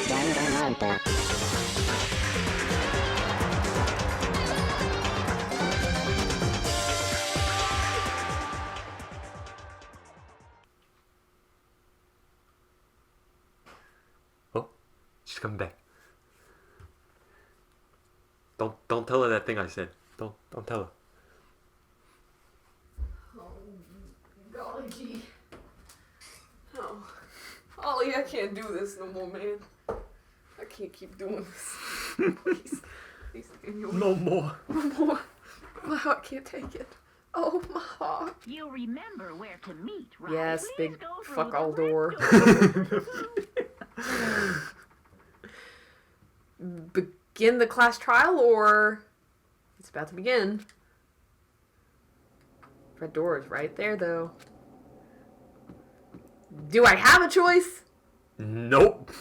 Danganronpa. Oh, she's coming back. Don't tell her that thing I said. Don't tell her. Oh, golly gee. Oh, Ollie, I can't do this no more, man. I can't keep doing this. Please give me No more. no more. My heart can't take it. Oh, my heart. You'll remember where to meet, right? Yes, Please big go through fuck the all red door. Begin the class trial, or it's about to begin. Red door is right there, though. Do I have a choice? Nope.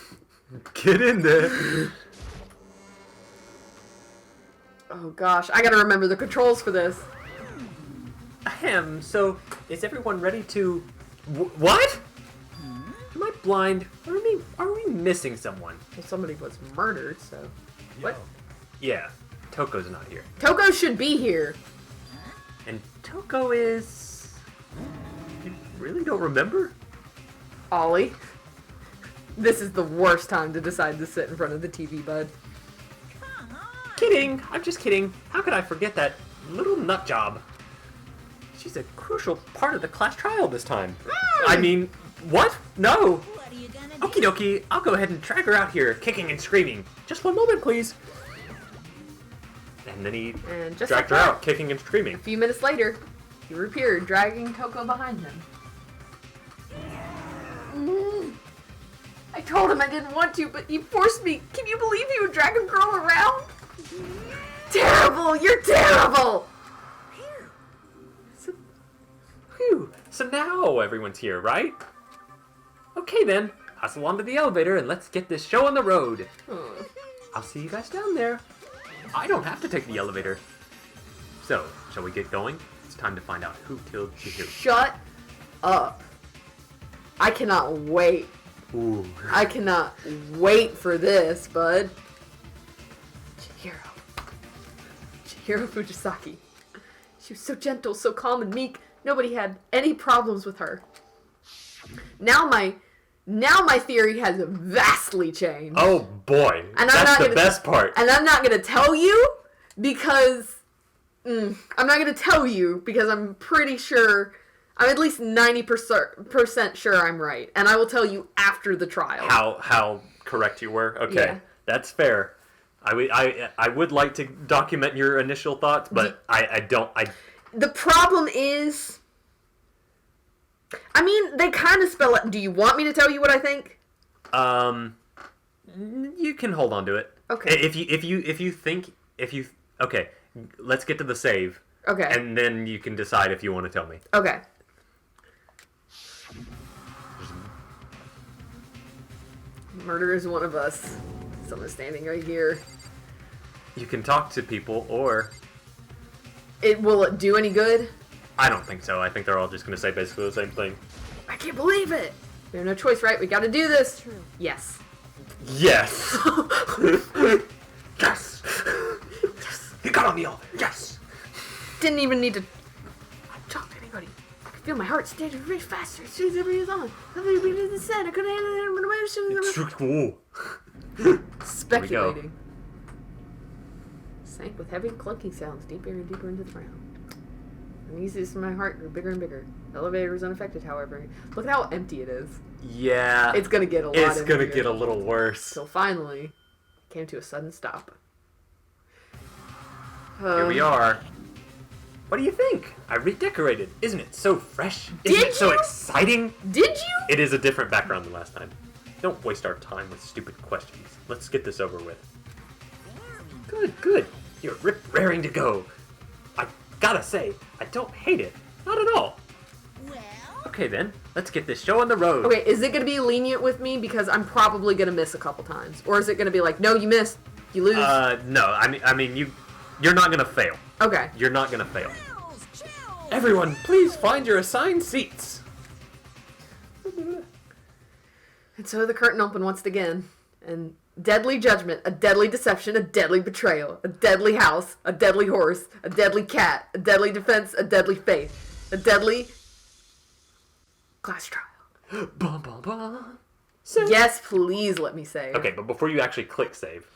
Get in there. Oh gosh, I gotta remember the controls for this. Ahem, so is everyone ready to... What? Am I blind? Are we missing someone? Well, somebody was murdered, so... What? Yeah, Toko's not here. Toko should be here. And Toko is... You really don't remember? Ollie. This is the worst time to decide to sit in front of the TV, bud. Come on. Kidding! I'm just kidding. How could I forget that little nut job? She's a crucial part of the class trial this time. I mean, what? No! What are you gonna do? Okie dokie, I'll go ahead and drag her out here, kicking and screaming. Just one moment, please. And then he And just dragged like her that, out, kicking and screaming. a few minutes later, he reappeared, dragging Toko behind him. I told him I didn't want to, but he forced me. Can you believe he would drag a girl around? Terrible! You're terrible! Phew. So now everyone's here, right? Okay then, hustle onto the elevator and let's get this show on the road. I'll see you guys down there. I don't have to take the elevator. So, shall we get going? It's time to find out who killed Chihiro. Shut up. I cannot wait. Ooh. I cannot wait for this, bud. Chihiro Fujisaki. She was so gentle, so calm and meek. Nobody had any problems with her. Now my theory has vastly changed. Oh boy, And that's the best part. And I'm not gonna tell you because I'm pretty sure. I'm at least 90% sure I'm right, and I will tell you after the trial. How correct you were. Okay, Yeah. that's fair. I would like to document your initial thoughts, but I don't. The problem is, I mean, they kind of spell it. Do you want me to tell you what I think? You can hold on to it. Okay. Okay, let's get to the save. Okay. And then you can decide if you want to tell me. Okay. Murder is one of us. Someone standing right here. You can talk to people, or Will it do any good? I don't think so. I think they're all just going to say basically the same thing. I can't believe it. We have no choice, right? We got to do this. True. Yes. Yes. Yes. Yes. You got on the elevator. Yes. Didn't even need to talk to anybody. I could feel my heart standing really faster as soon as everybody was on. Everybody did the set. I couldn't It's handle so cool. it. Speculating. Sank with heavy clunking sounds deeper and deeper into the ground. The noises in my heart grew bigger and bigger. The elevator was unaffected, however. Look at how empty it is. Yeah. It's gonna get a lot It's gonna emptier. get a little worse. So finally, it came to a sudden stop. Here we are. What do you think? I redecorated. Isn't it so fresh? Isn't Did it so you? exciting? Did you? It is a different background than last time. Don't waste our time with stupid questions. Let's get this over with. Good, good. You're raring to go. I gotta say, I don't hate it. Not at all. Well, Okay then, let's get this show on the road. Okay, is it gonna be lenient with me because I'm probably gonna miss a couple times, or is it gonna be like, no, you missed, you lose? No. I mean, you're not gonna fail. Okay. You're not gonna fail. chill. Everyone, please find your assigned seats. And so the curtain opened once again, And deadly judgment, a deadly deception, a deadly betrayal, a deadly house, a deadly horse, a deadly cat, a deadly defense, a deadly faith, a deadly class trial. Bum, bum, bum. Yes, please let me save. Okay, but before you actually click save,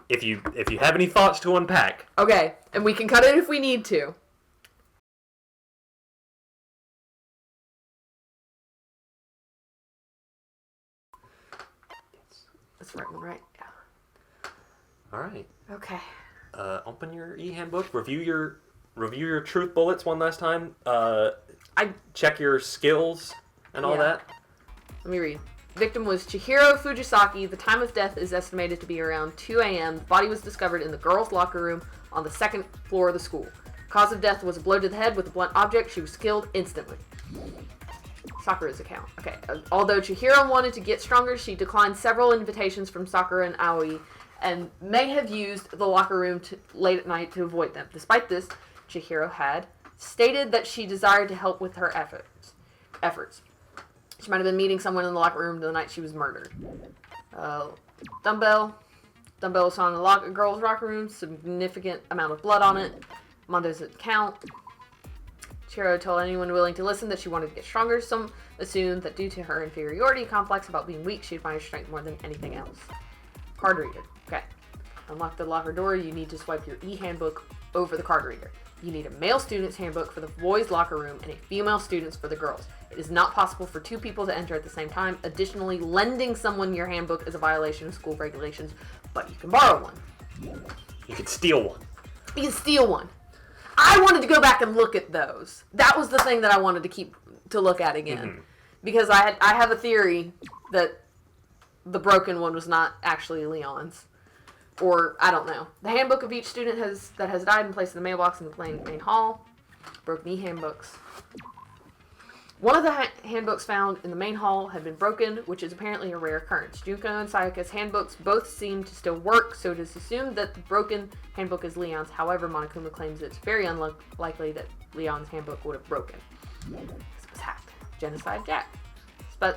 if you have any thoughts to unpack, Okay, and we can cut it if we need to. That's the right one, right? Yeah. all right. Okay. Open your e-handbook. Review your truth bullets one last time. Check your skills and all Yeah. that. Let me read. Victim was Chihiro Fujisaki. The time of death is estimated to be around 2 a.m. The body was discovered in the girls' locker room on the second floor of the school. Cause of death was a blow to the head with a blunt object. She was killed instantly. Sakura's account. Okay. Although Chihiro wanted to get stronger, she declined several invitations from Sakura and Aoi and may have used the locker room late at night to avoid them. Despite this, Chihiro had stated that she desired to help with her efforts. She might have been meeting someone in the locker room the night she was murdered. Dumbbell was found in the girls' locker room. Significant amount of blood on it. Mondo's account. Chihiro told anyone willing to listen that she wanted to get stronger. Some assumed that due to her inferiority complex about being weak, she admired strength more than anything else. Card reader. Okay. Unlock the locker door. You need to swipe your e-handbook over the card reader. You need a male student's handbook for the boys' locker room and a female student's for the girls. It is not possible for two people to enter at the same time. Additionally, lending someone your handbook is a violation of school regulations, but you can borrow one. You could steal one. You can steal one. I wanted to go back and look at those. That was the thing that I wanted to look at again. Because I have a theory that the broken one was not actually Leon's. Or, I don't know. The handbook of each student that has died and placed in the mailbox in the main hall. Broken e-handbooks. One of the handbooks found in the main hall had been broken, which is apparently a rare occurrence. Junko and Sayaka's handbooks both seem to still work, so it is assumed that the broken handbook is Leon's. However, Monokuma claims it's very unlikely that Leon's handbook would have broken. It was hacked. Genocide Jack.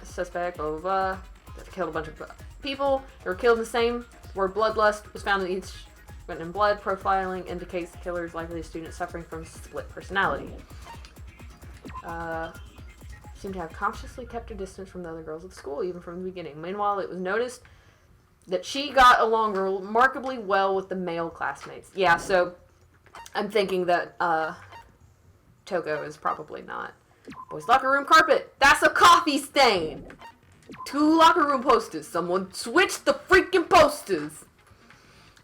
Suspect, blah, blah, blah. They killed a bunch of people. They were killed in the same. The word bloodlust was found in each written in blood. Profiling indicates the killer is likely a student suffering from split personality. Seemed to have consciously kept her distance from the other girls at school, even from the beginning. Meanwhile, it was noticed that she got along remarkably well with the male classmates. Yeah, so I'm thinking that Toko is probably not. Boys' locker room carpet. That's a coffee stain. 2 locker room posters. Someone switched the freaking posters.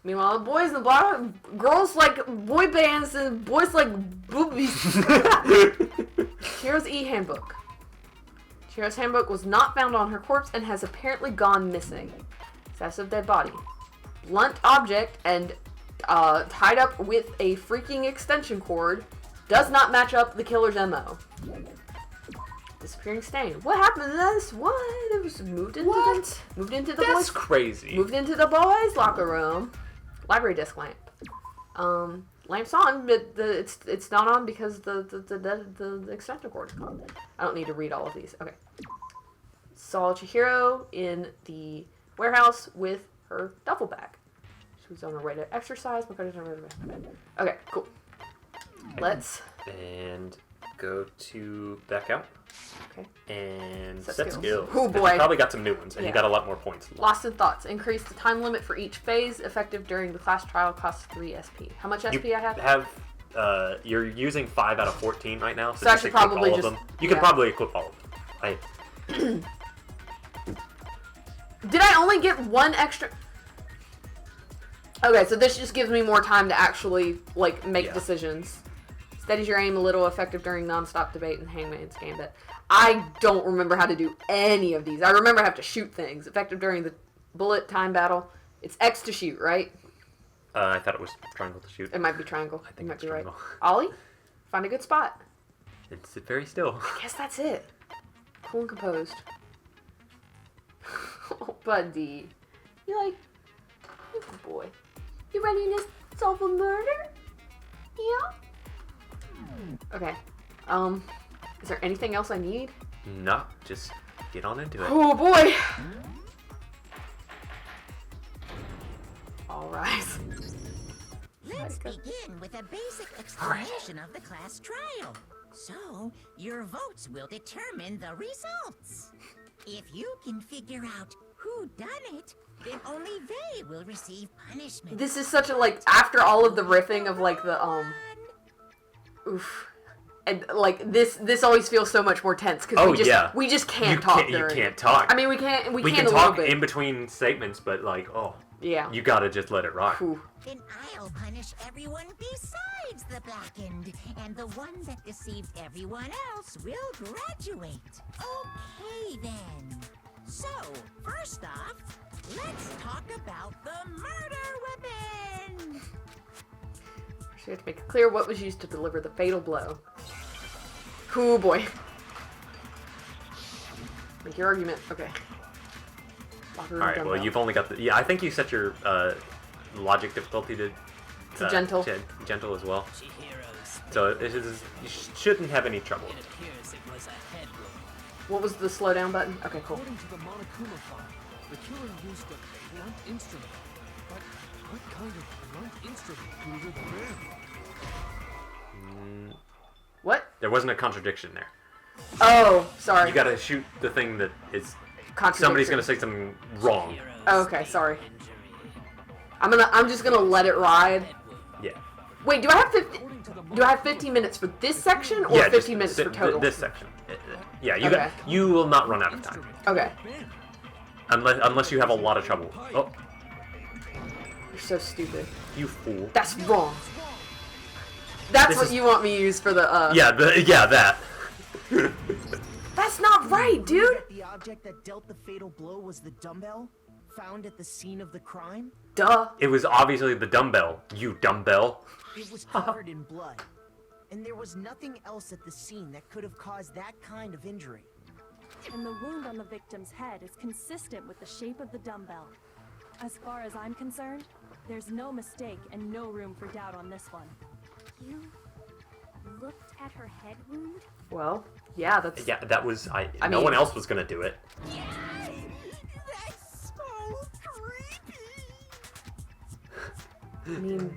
Meanwhile, the boys in the block, girls like boy bands and boys like boobies. Chihiro's e-handbook. Chihiro's handbook was not found on her corpse and has apparently gone missing. Status of dead body. Blunt object and tied up with a freaking extension cord does not match up the killer's MO. Disappearing stain. What happened to this? What? It was moved into the That's boys. crazy. Moved into the boys' locker room. Library desk lamp. Lamp's on, but it's not on because the extension cord is gone. I don't need to read all of these. Okay. Saw Chihiro in the warehouse with her duffel bag. She was on her way to exercise. Okay, cool. Let's And go to back out. Okay. And Set set skills. skills. Oh, 'Cause boy. You probably got some new ones, and Yeah. you got a lot more points. Lost in Thoughts. Increase the time limit for each phase. Effective during the class trial. Costs 3 SP. How much SP I have? You're using 5 out of 14 right now, so So I just should equip probably all of just- them. You could yeah. probably equip all of them. Did I only get 1 extra? Okay, so this just gives me more time to actually, make Yeah. decisions. Steadies your aim a little, effective during non-stop debate and Hangman's Gambit. I don't remember how to do any of these. I remember I have to shoot things. Effective during the bullet time battle. It's X to shoot, right? I thought it was triangle to shoot. It might be triangle. I think You might it's be right. triangle. Ollie? Find a good spot. It's very still. I guess that's it. Cool and composed. Oh, buddy. You're good boy. You ready to solve a murder? Yeah? Okay. Is there anything else I need? No, just get on into it. Oh boy! begin with a basic explanation of the class trial. So, your votes will determine the results. If you can figure out who done it, then only they will receive punishment. This is such a, like, after all of the riffing of, like, the, oof. And, like, this always feels so much more tense, because we just can't talk You can't talk. I mean, we can talk a little bit. in between statements, but, like, yeah. you gotta just let it rock. Ooh. Then I'll punish everyone besides the blackened, and the one that deceived everyone else will graduate. Okay, then. So, first off, let's talk about the murder weapon! So you have to make it clear what was used to deliver the fatal blow. Ooh, boy. Make your argument. Okay. Alright, well, you've only got the... Yeah, I think you set your logic difficulty to... gentle. Gentle as well. So you shouldn't have any trouble. What was the slow down button? Okay, cool. According to the Monokuma file, the killer used a blunt instrument. But what kind of blunt instrument grew the bear? What? There wasn't a contradiction there. Oh, sorry. You gotta shoot the thing that is... Contradiction. Somebody's gonna say something wrong. Oh, okay, sorry. I'm just gonna let it ride. Yeah. Wait, do I have 15 minutes for this section or 15 minutes for total? This section. Yeah, Okay. you will not run out of time. Okay. Unless you have a lot of trouble. Oh, You're so stupid. you fool. That's wrong. That's This what is- you want me to use for the that. That's not right, dude. The object that dealt the fatal blow was the dumbbell found at the scene of the crime. Duh. It was obviously the dumbbell. You dumbbell. It was covered in blood, and there was nothing else at the scene that could have caused that kind of injury. And the wound on the victim's head is consistent with the shape of the dumbbell. As far as I'm concerned, there's no mistake and no room for doubt on this one. You looked at her head wound? Well, yeah, that's... Yeah, that was... no mean- one else was gonna do it. That's so creepy! I mean,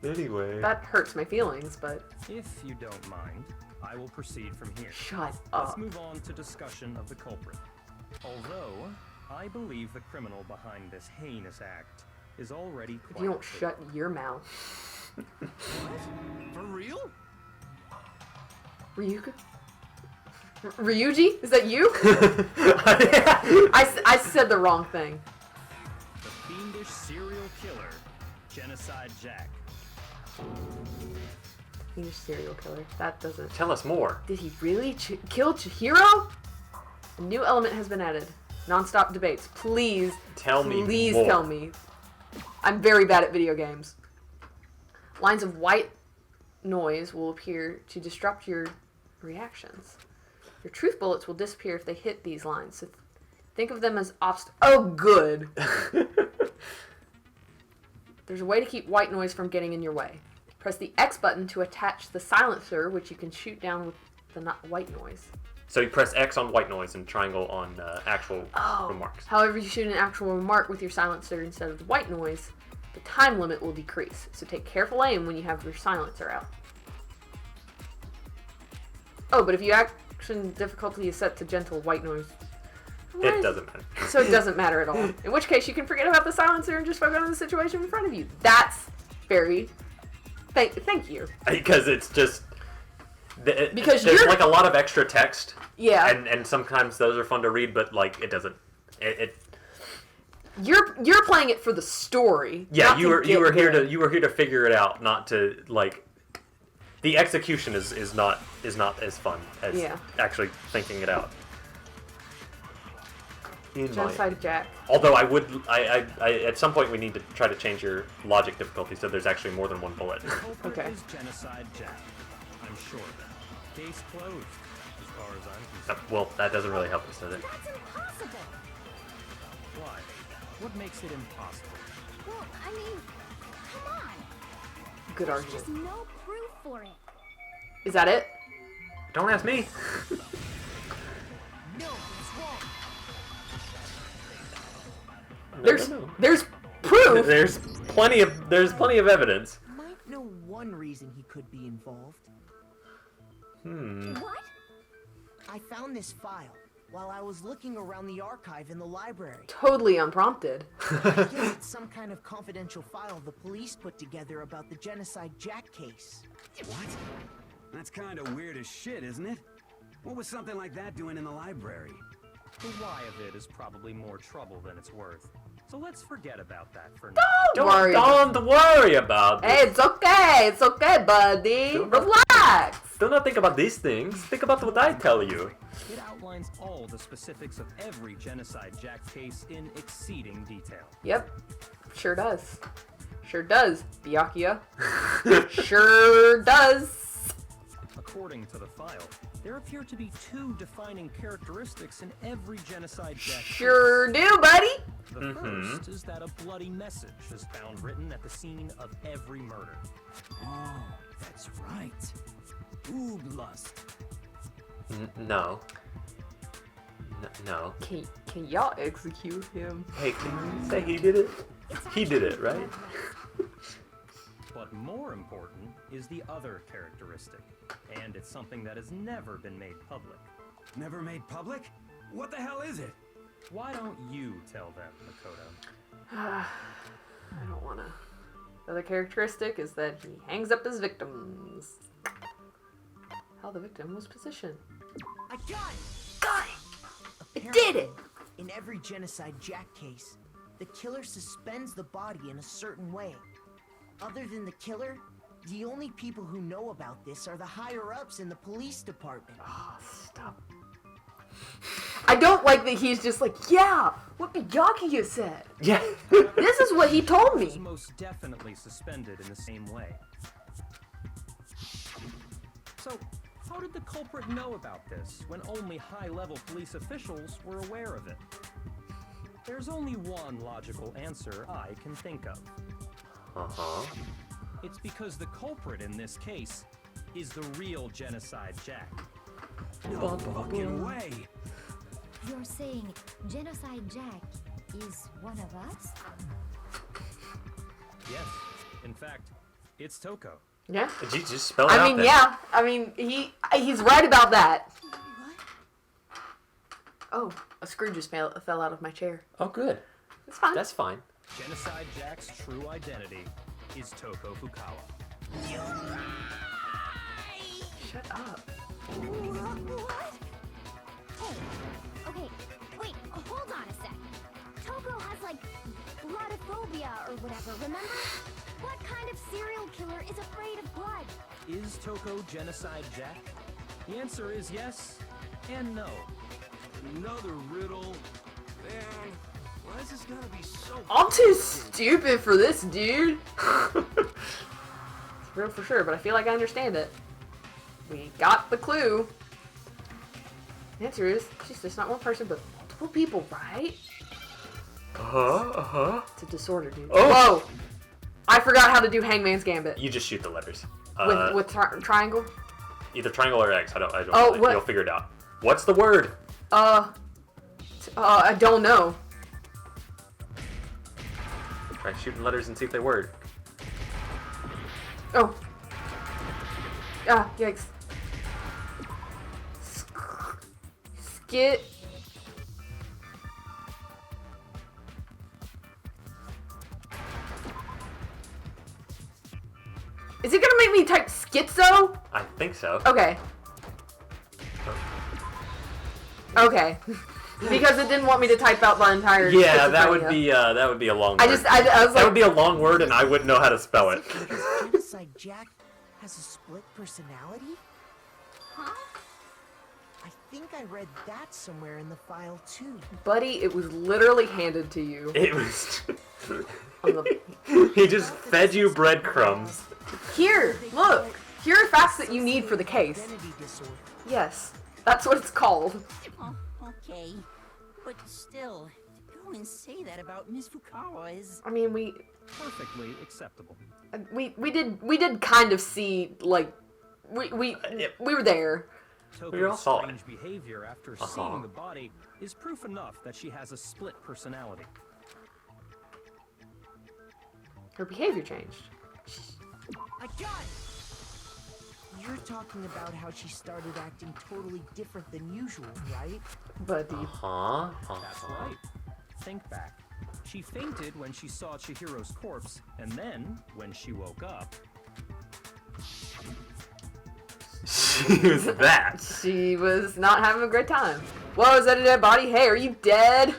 Anyway. that hurts my feelings, but... If you don't mind, I will proceed from here. Shut Let's up. move on to discussion of the culprit. Although, I believe the criminal behind this heinous act is already If quite you don't clear. shut your mouth. For real? Ryuji? Is that you? I said the wrong thing. The fiendish serial killer, Genocide Jack. He's a serial killer. That doesn't... Tell us more. Did he really kill Chihiro? A new element has been added. Non-stop debates. Please. Tell me Please more. tell me. I'm very bad at video games. Lines of white noise will appear to disrupt your reactions. Your truth bullets will disappear if they hit these lines. So think of them as Oh, good. There's a way to keep white noise from getting in your way. Press the X button to attach the silencer, which you can shoot down with the white noise. So you press X on white noise and triangle on actual remarks. However, you shoot an actual remark with your silencer instead of the white noise, the time limit will decrease. So take careful aim when you have your silencer out. Oh, but if your action difficulty is set to gentle white noise, It doesn't matter. so it doesn't matter at all. In which case, you can forget about the silencer and just focus on the situation in front of you. That's very... Thank you. Because it's just... Because there's you're- like a lot of extra text. Yeah. And sometimes those are fun to read, but like it doesn't... You're playing it for the story. Yeah, not you to were get here good. to figure it out, not to like. The execution is not as fun as Yeah. actually thinking it out. Genocide Jack. Although I at some point we need to try to change your logic difficulty so there's actually more than one bullet. The culprit Okay. is Genocide Jack. I'm sure of that. Case closed, as far as I'm concerned. Well, that doesn't really help us, does it? That's impossible. Why? What makes it impossible? Well, I mean, come on. Good There's argument. just no proof for it. Is that it? Don't ask me. No, it's wrong. There's proof. There's plenty of evidence. Might know one reason he could be involved. What? I found this file while I was looking around the archive in the library. Totally unprompted. I guess it's some kind of confidential file the police put together about the Genocide Jack case. What? That's kind of weird as shit, isn't it? What was something like that doing in the library? The why of it is probably more trouble than it's worth. So let's forget about that for now. Don't worry. Don't worry about Hey, this. it's okay, buddy. Don't- Relax. Do not think about these things. Think about what I tell you. It outlines all the specifics of every Genocide Jack case in exceeding detail. Yep, sure does. Sure does, Byakuya. Sure does. According to the file, there appear to be two defining characteristics in every Genocide Jack Sure do, buddy. case. The first is that a bloody message is found written at the scene of every murder. Oh, that's right. Ooblust. No. No. Can y'all execute him? Hey, can you say he did it? He did it, right? But more important is the other characteristic, and it's something that has never been made public. Never made public? What the hell is it? Why don't you tell them, Makoto? I don't wanna. The other characteristic is that he hangs up his victims. How the victim was positioned. I got it! Got it! It did it! In every Genocide Jack case, the killer suspends the body in a certain way. Other than the killer, the only people who know about this are the higher-ups in the police department. Oh, stop. I don't like that he's just like, yeah, what Byakuya said. Yeah. This is what he told Is me. most definitely suspended in the same way. So, how did the culprit know about this when only high-level police officials were aware of it? There's only one logical answer I can think of. Uh-huh. It's because the culprit in this case is the real Genocide Jack. No fucking way. You're saying Genocide Jack is one of us? Yes, in fact, it's Toko. Yeah. Did you just spell it out I mean, then? yeah. I mean, he's right about that. Oh, a screw just fell out of my chair. Oh, good. It's fine. That's fine. Genocide Jack's true identity is Toko Fukawa. Shut up. What? Hey, okay, wait, hold on a sec. Toko has like bloodophobia or whatever, remember? What kind of serial killer is afraid of blood? Is Toko Genocide Jack? The answer is yes and no. Another riddle. Man, why is this gonna be so... I'm too stupid for this, dude. It's real for sure, but I feel like I understand it. We got the clue. The answer is, she's just not one person, but multiple people, right? Uh-huh. It's a disorder, dude. Oh. Whoa! I forgot how to do Hangman's Gambit. You just shoot the letters. With triangle? Either triangle or X. I don't Oh, know. what? You'll figure it out. What's the word? I don't know. Try shooting letters and see if they work. Oh. Ah, yikes. Skit. Is it gonna make me type schizo? I think so. Okay. Okay. Because it didn't want me to type out the entire. Yeah, that would schizophrenia. be a long word. I was like. That would be a long word, and I wouldn't know how to spell it. Genocide Jack has a split personality? Huh? I think I read that somewhere in the file too. Buddy, it was literally handed to you. It was. On the... He just fed you breadcrumbs. Here, look. Here are facts that you need for the case. Identity disorder. Yes, that's what it's called. Oh, okay. But still, to go and say that about Miss Fukawa is... I mean, we acceptable. we did kind of see, like, we were there. We all Toko's saw it. strange behavior after seeing the body is proof enough that she has a split personality. Her behavior changed. I got it! You're talking about how she started acting totally different than usual, right? Buddy. That's right. Think back. She fainted when she saw Chihiro's corpse, and then, when she woke up... She was that. She was not having a great time. Whoa, is that a dead body? Hey, are you dead?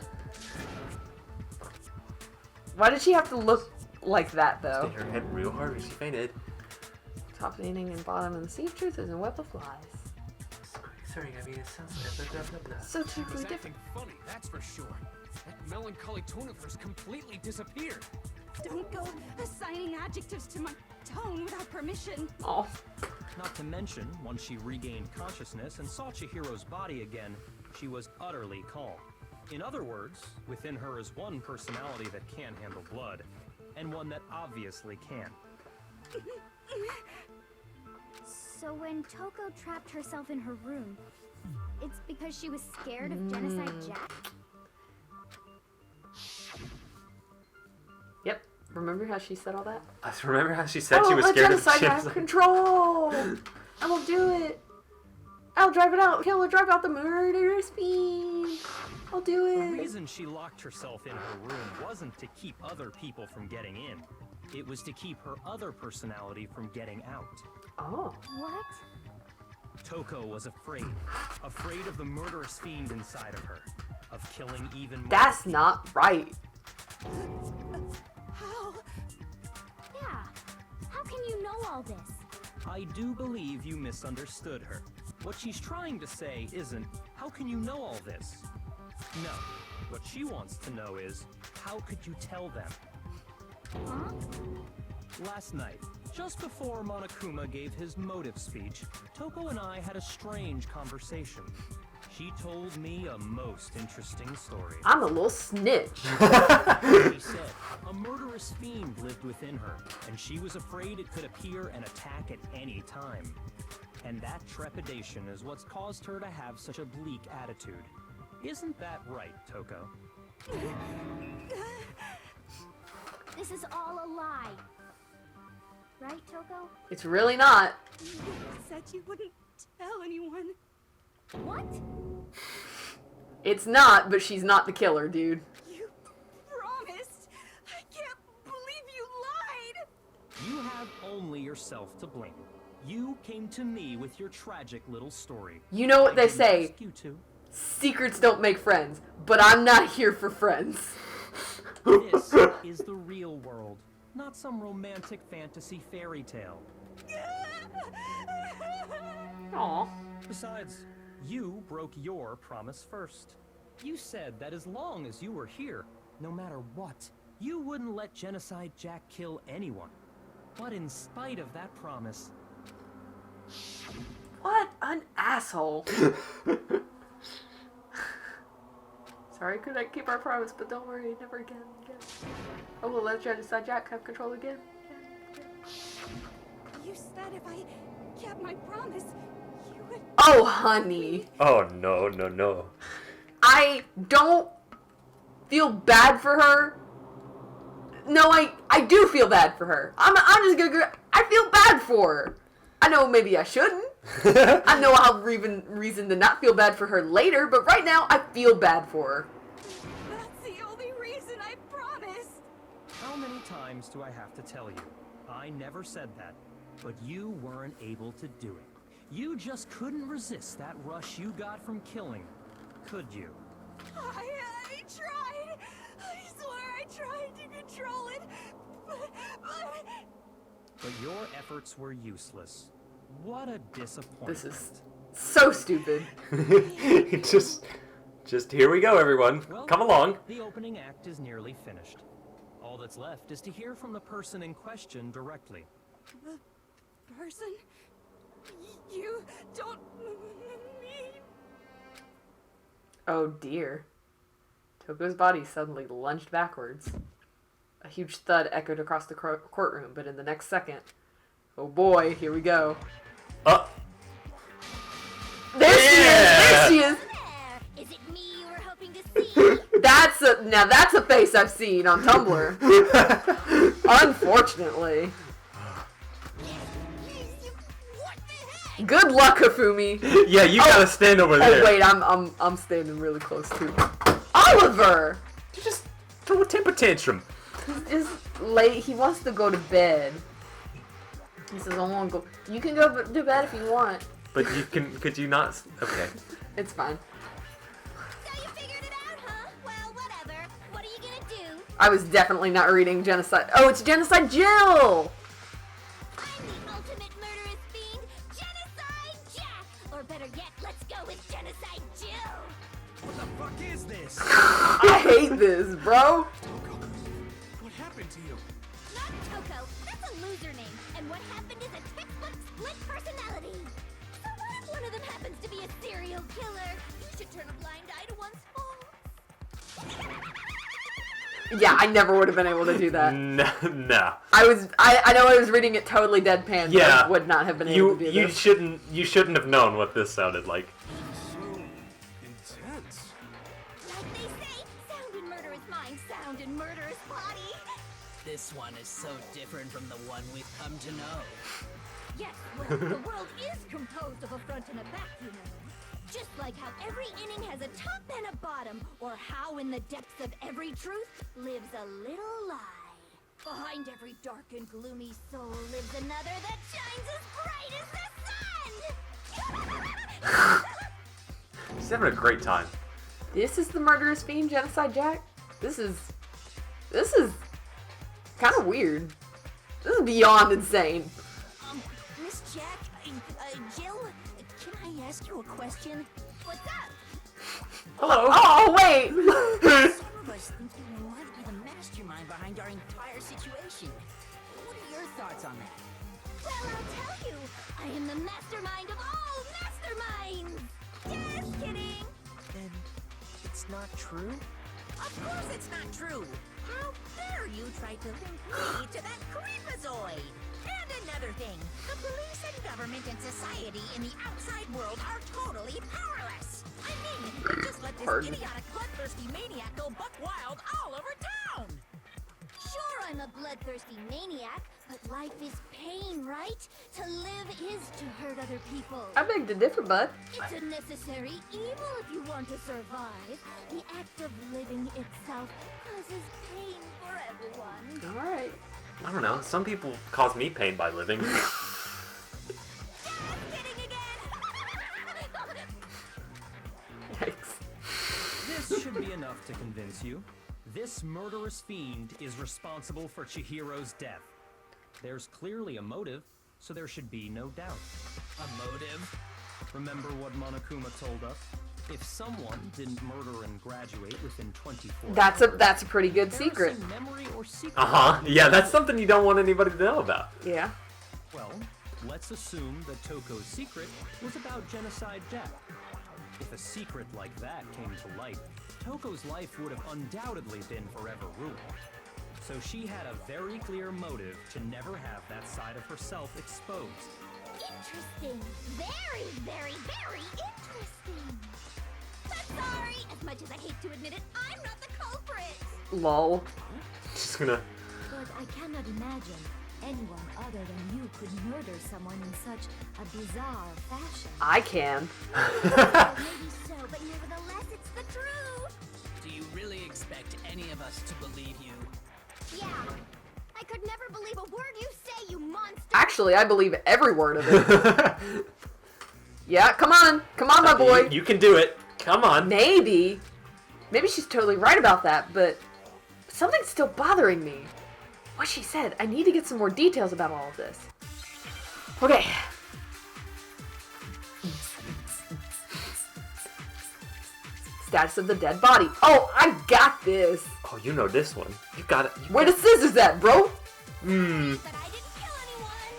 Why did she have to look like that, though? Hit her head real hard when she fainted. Top eating and bottom and the sea of truth is a web of lies. Sorry, I mean, it sounds So She was totally acting different. funny, that's for sure. That melancholy tone of hers completely disappeared. Don't go assigning adjectives to my tone without permission. Oh. Not to mention, once she regained consciousness and saw Chihiro's body again, she was utterly calm. In other words, within her is one personality that can't handle blood, and one that obviously can. So when Toko trapped herself in her room, it's because she was scared of Genocide Jack? Yep. Remember how she said all that? I remember how she said she was scared of genocide have control. I will do it. I'll drive it out. He'll drive out the murderous fiend. I'll do The it. reason she locked herself in her room wasn't to keep other people from getting in. It was to keep her other personality from getting out. Oh. What? Toko was afraid. Afraid of the murderous fiend inside of her. Of killing even more. That's not right. How? Yeah. How can you know all this? I do believe you misunderstood her. What she's trying to say isn't, how can you know all this? No. What she wants to know is, how could you tell them? Huh? Last night, just before Monokuma gave his motive speech, Toko and I had a strange conversation. She told me a most interesting story. I'm a little snitch. She said a murderous fiend lived within her, and she was afraid it could appear and attack at any time. And that trepidation is what's caused her to have such a bleak attitude. Isn't that right, Toko? This is all a lie. Right, Toko? It's really not. You said you wouldn't tell anyone. What? It's not, but she's not the killer, dude. You promised. I can't believe you lied. You have only yourself to blame. You came to me with your tragic little story. You know what I they didn't say. ask you to. Secrets don't make friends, but I'm not here for friends. This is the real world, not some romantic fantasy fairy tale. Aw. Besides, you broke your promise first. You said that as long as you were here, no matter what, you wouldn't let Genocide Jack kill anyone. But in spite of that promise... What an asshole. Sorry, couldn't keep our promise, but don't worry, never again. Oh, we'll let Genocide Jack have control again. You said if I kept my promise, you would... Oh, honey. Oh, no, no, no. I don't feel bad for her. No, I do feel bad for her. I'm just gonna go... I feel bad for her. I know maybe I shouldn't. I know I'll have reason to not feel bad for her later, but right now I feel bad for her. That's the only reason I promised. How many times do I have to tell you? I never said that, but you weren't able to do it. You just couldn't resist that rush you got from killing, could you? I tried. I swear I tried to control it, But your efforts were useless. What a disappointment. This is so stupid. just here we go, everyone. Well, Come along. The opening act is nearly finished. All that's left is to hear from the person in question directly. The person? You don't mean... Oh dear. Toko's body suddenly lunged backwards. A huge thud echoed across the courtroom, but in the next second... Oh boy, here we go. There she is! There she is! Is it me you were hoping to see? Now that's a face I've seen on Tumblr. Unfortunately. Good luck, Hifumi. Yeah, you gotta stand over there. Oh wait, I'm standing really close too. Oliver! You just throw a temper tantrum. He's late. He wants to go to bed. He says, I want to go. You can go to bed if you want. But you can, could you not? Okay. It's fine. So you figured it out, huh? Well, whatever. What are you gonna do? I was definitely not reading Genocide. Oh, it's Genocide Jill! I'm the ultimate murderous fiend, Genocide Jack! Or better yet, let's go with Genocide Jill! What the fuck is this? I hate this, bro. Toko, what happened to you? Not Toko, that's a loser name. And what happened is a textbook split personality. So what if one of them happens to be a serial killer? You should turn a blind eye to one's faults. Yeah, I never would have been able to do that. No. I know I was reading it totally deadpan, but Yeah. I would not have been able to do You this. shouldn't have known what this sounded like. So intense. Like they say, sound in murderous mind, sound in murderous body. This one is so different from the one we've come to know. Yes, well, the world is composed of a front and a back, you know. Just like how every inning has a top and a bottom, or how in the depths of every truth lives a little lie. Behind every dark and gloomy soul lives another that shines as bright as the sun! She's having a great time. This is the Murderous Fiend Genocide Jack? This is kind of weird. This is beyond insane. Miss Jack, Jill, can I ask you a question? What's up? Hello. Oh, wait! Some of us think you might be the mastermind behind our entire situation. What are your thoughts on that? Well, I'll tell you, I am the mastermind of all masterminds! Just kidding! Then it's not true? Of course it's not true. How dare you try to link me to that creepazoid? And another thing, the police and government and society in the outside world are totally powerless. I mean, they just let this Pardon. idiotic, bloodthirsty maniac go buck wild all over town. Sure, I'm a bloodthirsty maniac, but life is pain, right? To live is to hurt other people. I beg to differ, bud. It's a necessary evil if you want to survive. The act of living itself causes pain for everyone. Alright. I don't know. Some people cause me pain by living. Just kidding again! Yikes. This should be enough to convince you. This murderous fiend is responsible for Chihiro's death. There's clearly a motive, so there should be no doubt. A motive? Remember what Monokuma told us? If someone didn't murder and graduate within 24 That's hours, a pretty good there is secret. some memory or secret. Yeah, that's something you don't want anybody to know about. Yeah. Well, let's assume that Toko's secret was about Genocide Jack. If a secret like that came to light, Toko's life would have undoubtedly been forever ruined. So she had a very clear motive to never have that side of herself exposed. Interesting. Very, very, very interesting. But sorry, as much as I hate to admit it, I'm not the culprit. Lol. Just gonna. But I cannot imagine anyone other than you could murder someone in such a bizarre fashion. I can. Well, maybe so, but nevertheless, it's the truth. Do you really expect any of us to believe you? Yeah. I could never believe a word you say, you monster. Actually, I believe every word of it. Yeah, come on. Come on, my boy. You can do it. Come on. Maybe she's totally right about that, but something's still bothering me. What she said, I need to get some more details about all of this. Okay. Status of the dead body. Oh, I got this. Oh, you know this one. You got it. Where the scissors at, bro? Hmm. But I didn't kill anyone.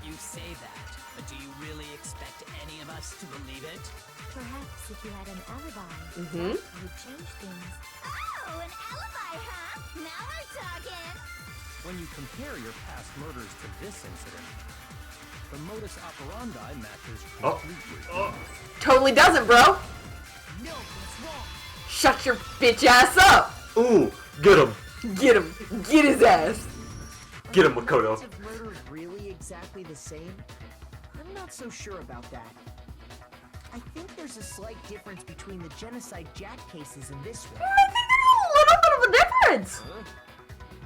You say that, but do you really expect any of us to believe it? Perhaps if you had an alibi, Mm-hmm. that would change things. Oh, an alibi, huh? Now we're talking. When you compare your past murders to this incident, the modus operandi matches completely. Totally doesn't, bro. No, what's wrong? Shut your bitch ass up. Ooh, get him. Get him. Get his ass. Get him, Are the Makoto. methods of murder really exactly the same? I not so sure about that. I think there's a slight difference between the Genocide Jack cases and this one. I think there's a little bit of a difference. Huh?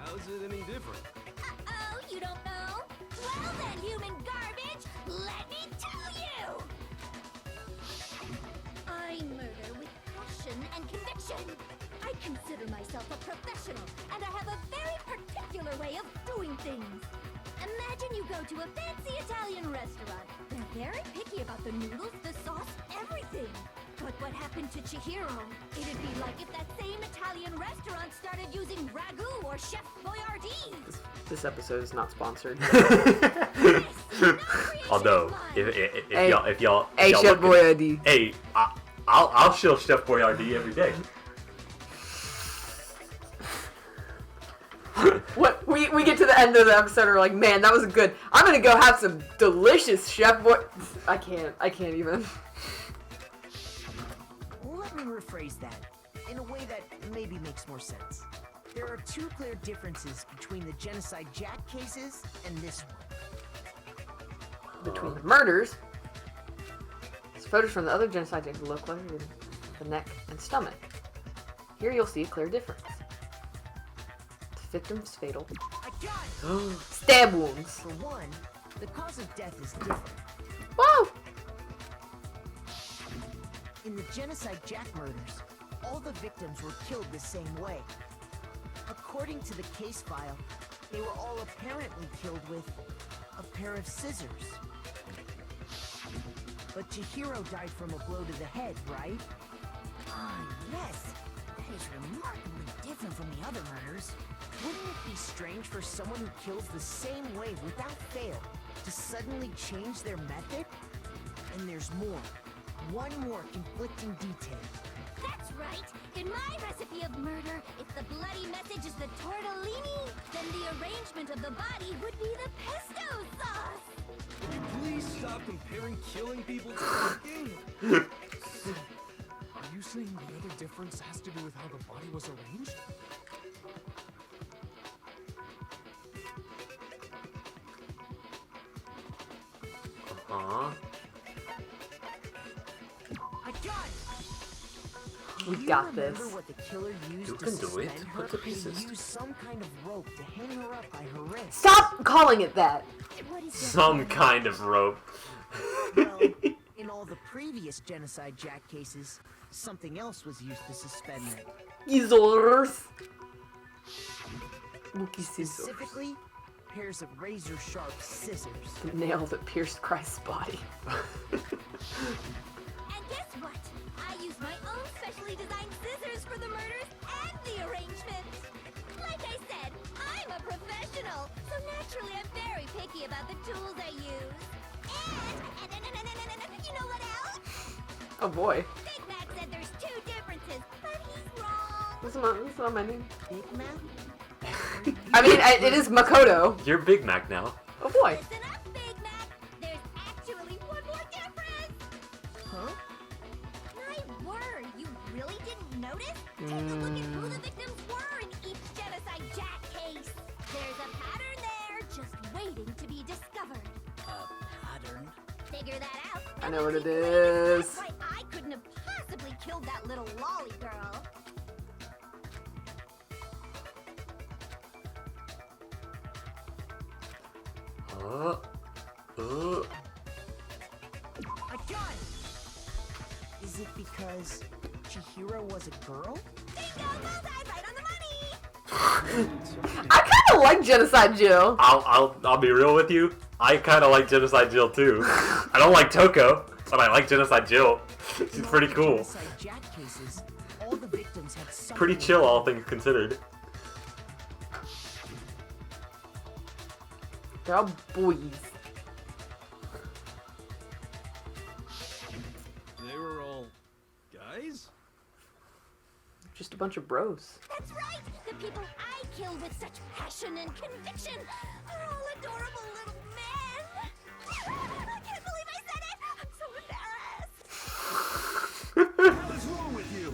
How's it any different? Uh-oh, you don't know? Well then, human garbage, let me tell you! I murder with passion and conviction. I consider myself a professional, and I have a very particular way of doing things. Imagine you go to a fancy Italian restaurant. They're very picky about the noodles, the sauce, everything. But what happened to Chihiro? It'd be like if that same Italian restaurant started using Ragu or Chef Boyardee. This episode is not sponsored. Although, if y'all Hey, Chef Boyardee. Hey, I'll show Chef Boyardee every day. What we get to the end of the episode, we're like, man, that was good. I'm gonna go have some delicious Chef Boy. I can't even. Let me rephrase that in a way that maybe makes more sense. There are two clear differences between the Genocide Jack cases and this one. Between the murders, it's photos from the other Genocide Jack look closer in the neck and stomach. Here you'll see a clear difference. The victim's fatal I got it! stab wounds. For one, the cause of death is different. Whoa! In the Genocide Jack murders, all the victims were killed the same way. According to the case file, they were all apparently killed with a pair of scissors. But Chihiro died from a blow to the head, right? Ah, yes. That is remarkably different from the other murders. Wouldn't it be strange for someone who kills the same way without fail to suddenly change their method? And there's more. One more conflicting detail. That's right. In my recipe of murder, if the bloody message is the tortellini, then the arrangement of the body would be the pesto sauce. Can you please stop comparing killing people to cooking? Are you saying the other difference has to do with how the body was arranged? Uh-huh. I got it! We Do you got remember this. what the killer used You to can do it. suspend her? Put the He pieces. used some kind of rope to hang her up by her wrist. Stop calling it that. What is Some kind of rope. Well, in all the previous Genocide Jack cases, something else was used to suspend them. Scissors. Mookie scissors. Specifically, pairs of razor-sharp scissors. The nail that pierced Christ's body. And guess what? I use my own specially designed scissors for the murders and the arrangement. Like I said, I'm a professional, so naturally I'm very picky about the tools I use. And you know what else? Oh boy. Big Mac said there's two differences, but he's wrong. This is not my name. Big Mac? I mean, it is Makoto. You're Big Mac now. Oh boy. Listen up, Big Mac. There's actually one more difference. Huh? My word, you really didn't notice? Take a look at who the victims were in each Genocide Jack case. There's a pattern there, just waiting to be discovered. Pattern? Figure that out. I know what it That's is. why I couldn't have possibly killed that little lolly girl. I got it! Is it because Chihiro was a girl? Bingo, bullseye, right on the money. I kind of like Genocide Jill. I'll be real with you. I kind of like Genocide Jill too. I don't like Toko, but I like Genocide Jill. She's In all pretty the cool. Genocide Jack cases, all the victims had something Pretty chill, all things considered. They're all boys. They were all guys? Just a bunch of bros. That's right. The people I kill with such passion and conviction are all adorable little men. I can't believe I said it. I'm so embarrassed. What the hell is wrong with you?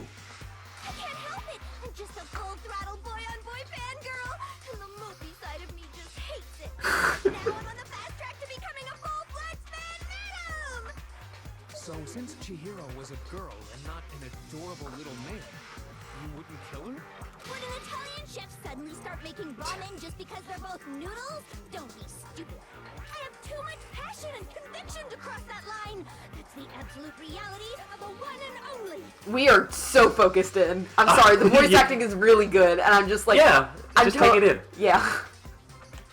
I can't help it. I'm just a full-throttle boy-on-boy fangirl, and the movie side of me just hates it. Now I'm on the fast track to becoming a full-fledged fan. Since Chihiro was a girl and not an adorable little man, you wouldn't kill her? Would an Italian chef suddenly start making ramen just because they're both noodles? Don't be stupid. I have too much passion and conviction to cross that line. That's the absolute reality of the one and only. We are so focused in. I'm sorry, the voice Yeah. acting is really good, and I'm just like, Yeah, I'm just take it in. Yeah.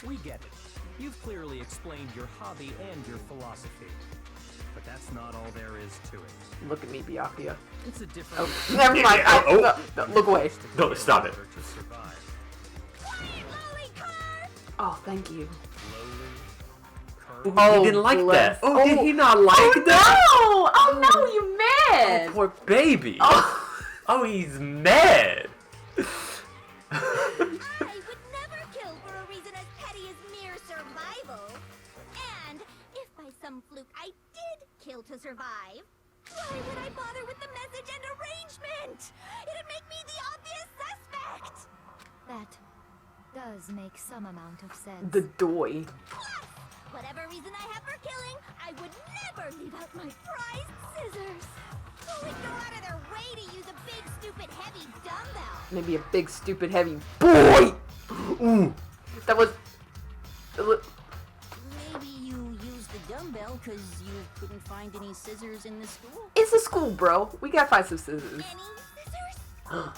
We get it. You've clearly explained your hobby and your philosophy. But that's not all there is to it. Look at me, Byakuya. It's a different... Oh, never mind. No, look away. No, stop it. To survive. Quiet, lolly car! Oh, thank you. Ooh, Oh, he didn't like bless. that. Oh, did he not like Oh, that? no! Oh, no, you mad! Oh, poor baby. Oh. Oh, he's mad. I would never kill for a reason as petty as mere survival. And if by some fluke I did kill to survive, why would I bother with the message and arrangement? It'd make me the obvious suspect. That does make some amount of sense. The doy. Plus, whatever reason I have for killing, I would never leave out my prized scissors. Who would go out of their way to use a big, stupid, heavy dumbbell? Maybe a big, stupid, heavy boy! Ooh. That was... Maybe you used the dumbbell because you couldn't find any scissors in the school? It's a school, bro. We gotta find some scissors. Any scissors?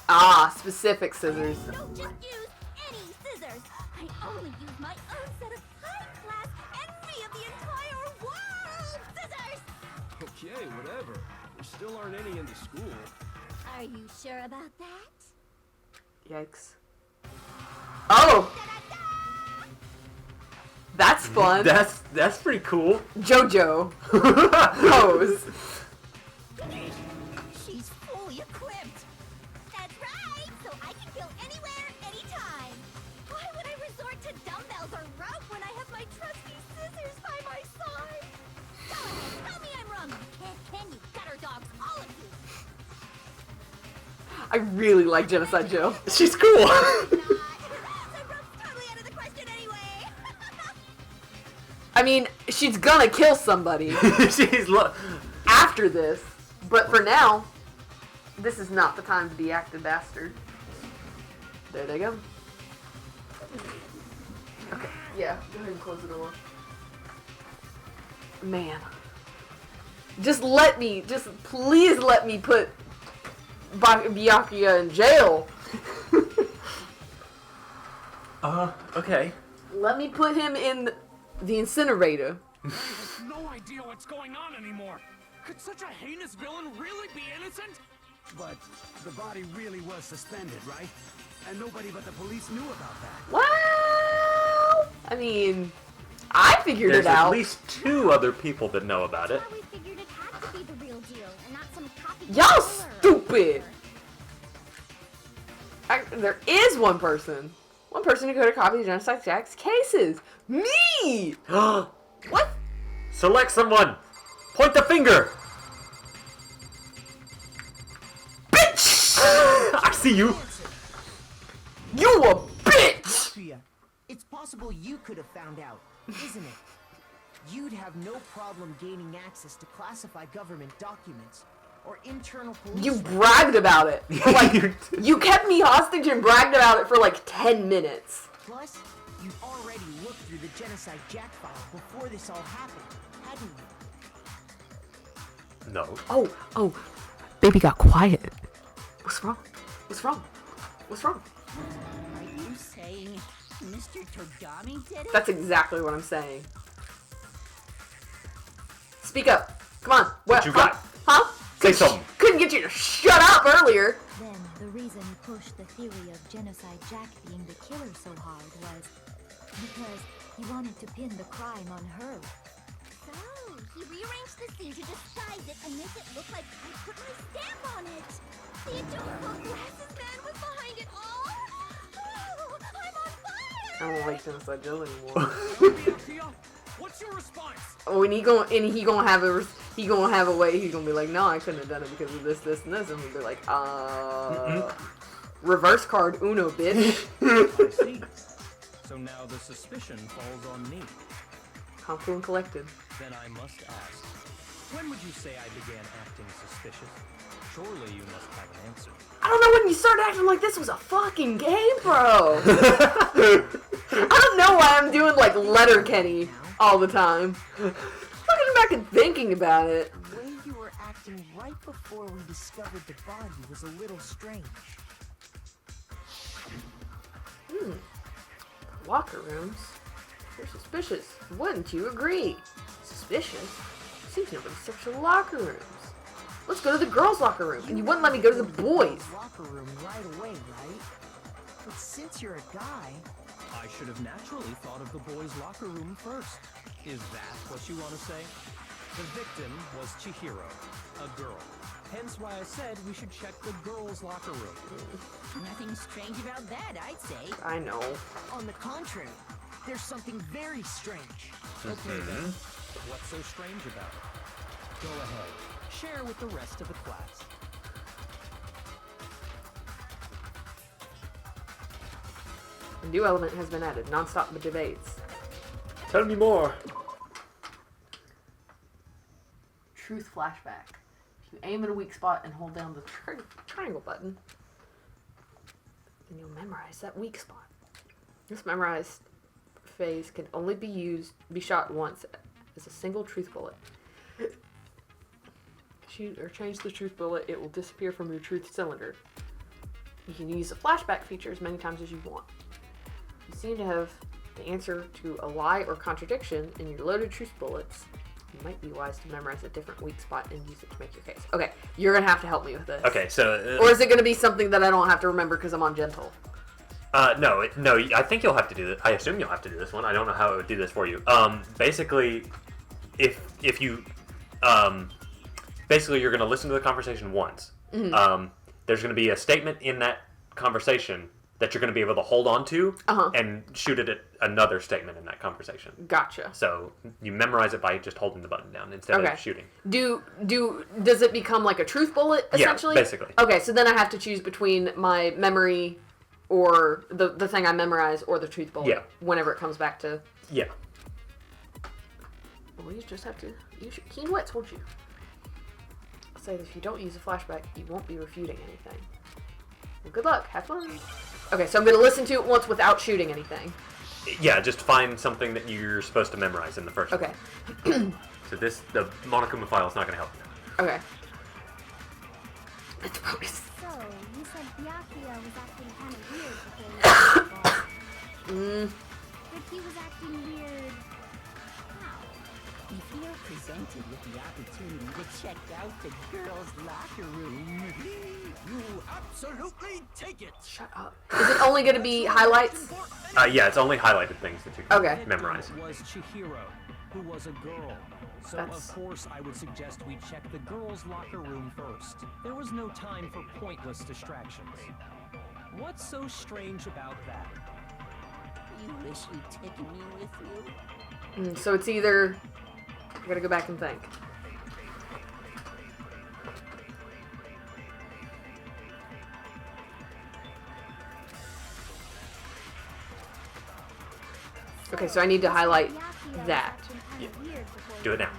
Ah, specific scissors. Don't just use any scissors. I only use my own set of high-class envy of the entire world scissors. Okay, whatever. There still aren't any in the school. Are you sure about that? Yikes. Oh! That's fun. That's pretty cool. JoJo. Pose. She's fully equipped. That's right, so I can kill anywhere, anytime. Why would I resort to dumbbells or rope when I have my trusty scissors by my side? Go ahead, tell me I'm wrong, you can you gutter dogs, all of you. I really like Genocide Joe. She's cool. Not. The rope's totally out of the question anyway. I mean, she's gonna kill somebody She's after this, but for now, this is not the time to be active bastard. There they go. Okay, yeah, go ahead and close the door. Man. Just please let me put Byakuya in jail. Okay. Let me put him in the incinerator. I have no idea what's going on anymore. Could such a heinous villain really be innocent? But the body really was suspended, right? And nobody but the police knew about that. Well, I mean, I figured There's it out. at least 2 other people that know about it. That's why we figured it had to be the real deal and not some copy. Y'all stupid! There is one person. One person who could have copied Genocide Jack's cases. Me! What? Select someone. Point the finger. Bitch! I see you. You a bitch! Byakuya, it's possible you could have found out, isn't it? You'd have no problem gaining access to classified government documents or internal police. You bragged about it. Like, you kept me hostage and bragged about it for like 10 minutes. Plus, you already looked through the Genocide Jack file before this all happened, hadn't you? No. Oh. Baby got quiet. What's wrong? What's wrong? What's wrong? Are you saying Mr. Togami did it? That's exactly what I'm saying. Speak up. Come on. What you got? Huh? Say something. Couldn't get you to shut up earlier. Then the reason he pushed the theory of Genocide Jack being the killer so hard was because he wanted to pin the crime on her. So, he rearranged the scene to disguise it and make it look like I put my stamp on it. The adorable glasses man was behind it all. Oh, I'm on fire! I don't like Genocide Joe anymore. Byakuya, what's your response? Oh, and he gonna have a way. He's gonna be like, no, I couldn't have done it because of this, this, and this, and we'll be like, reverse card Uno, bitch. I see. So now the suspicion falls on me. Calm, cool, and collected. Then I must ask, When would you say I began acting suspicious? Surely you must have an answer. I don't know when you started acting like this was a fucking game, bro. I don't know why I'm doing like Letterkenny all the time. Looking back and thinking about it. The way you were acting right before we discovered the body was a little strange. Locker rooms? You're suspicious. Wouldn't you agree? Suspicious? Seems nobody searched the locker rooms. Let's go to the girls' locker room. And you wouldn't let me go to the boys'. Locker room right away, right? But since you're a guy, I should have naturally thought of the boys' locker room first. Is that what you want to say? The victim was Chihiro, a girl. Hence why I said we should check the girls' locker room. Nothing strange about that, I'd say. I know. on the contrary, there's something very strange. Okay then. What's so strange about it? Go ahead. Share with the rest of the class. A new element has been added. Non-stop debates. Tell me more. Truth flashback. If you aim at a weak spot and hold down the triangle button, then you'll memorize that weak spot. This memorized phase can only be shot once as a single truth bullet. Shoot or change the truth bullet, it will disappear from your truth cylinder. You can use the flashback feature as many times as you want. You seem to have the answer to a lie or contradiction in your loaded truth bullets. You might be wise to memorize a different weak spot and use it to make your case. Okay, you're gonna have to help me with this. Okay, so... or is it gonna be something that I don't have to remember because I'm on gentle? No, I think you'll have to do this. I assume you'll have to do this one. I don't know how it would do this for you. Basically, if you... basically, you're going to listen to the conversation once. Mm-hmm. There's going to be a statement in that conversation that you're going to be able to hold on to and shoot it at another statement in that conversation. Gotcha. So you memorize it by just holding the button down instead of shooting. Does it become like a truth bullet, essentially? Yeah, basically. Okay, so then I have to choose between my memory or the thing I memorize or the truth bullet whenever it comes back to... Yeah. Well, you just have to use your keen wits, won't you? I'll say that if you don't use a flashback, you won't be refuting anything. Well, good luck. Have fun. Okay, so I'm going to listen to it once without shooting anything. Yeah, just find something that you're supposed to memorize in the first Okay. So the Monokuma file is not going to help you. Okay. Let's focus. So, you said Byakuya was acting kind of weird before you got involved. But he was acting weird... how? If you're presented with the opportunity to check out the girls' locker room, You absolutely take it. Shut up. Is it only going to be highlights? Yeah, it's only highlighted things that you can memorize. Was Chihiro, who was a girl. So of course I would suggest we check the girls' locker room first. There was no time for pointless distractions. What's so strange about that? you wish you'd taken me with you. So it's either... I gotta go back and think. Okay, so I need to highlight that. Yeah. Do it now.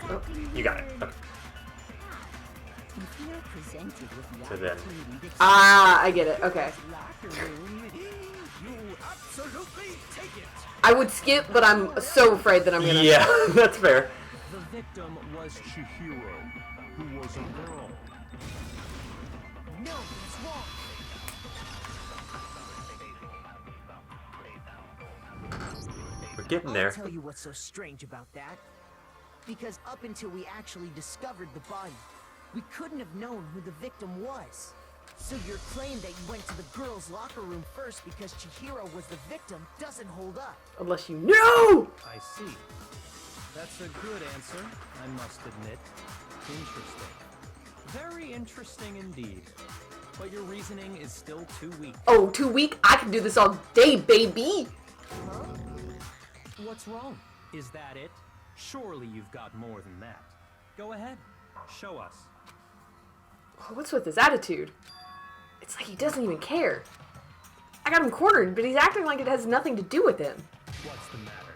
Oh, you got it. Okay. If you're presented with the So then... opportunity to check I get it. Okay. locker room, You absolutely take it. I would skip, but I'm so afraid that I'm gonna... Yeah, that's fair. The victim was Chihiro, who was a girl. No, it's wrong. We're getting there. I'll tell you what's so strange about that. Because up until we actually discovered the body, we couldn't have known who the victim was. So your claim that you went to the girls' locker room first because Chihiro was the victim doesn't hold up. Unless you know! I see. That's a good answer, I must admit. Interesting. Very interesting indeed. But your reasoning is still too weak. Oh, too weak? I can do this all day, baby! What's wrong? Is that it? Surely you've got more than that. Go ahead. Show us. What's with his attitude? It's like he doesn't even care. I got him cornered, but he's acting like it has nothing to do with him. What's the matter?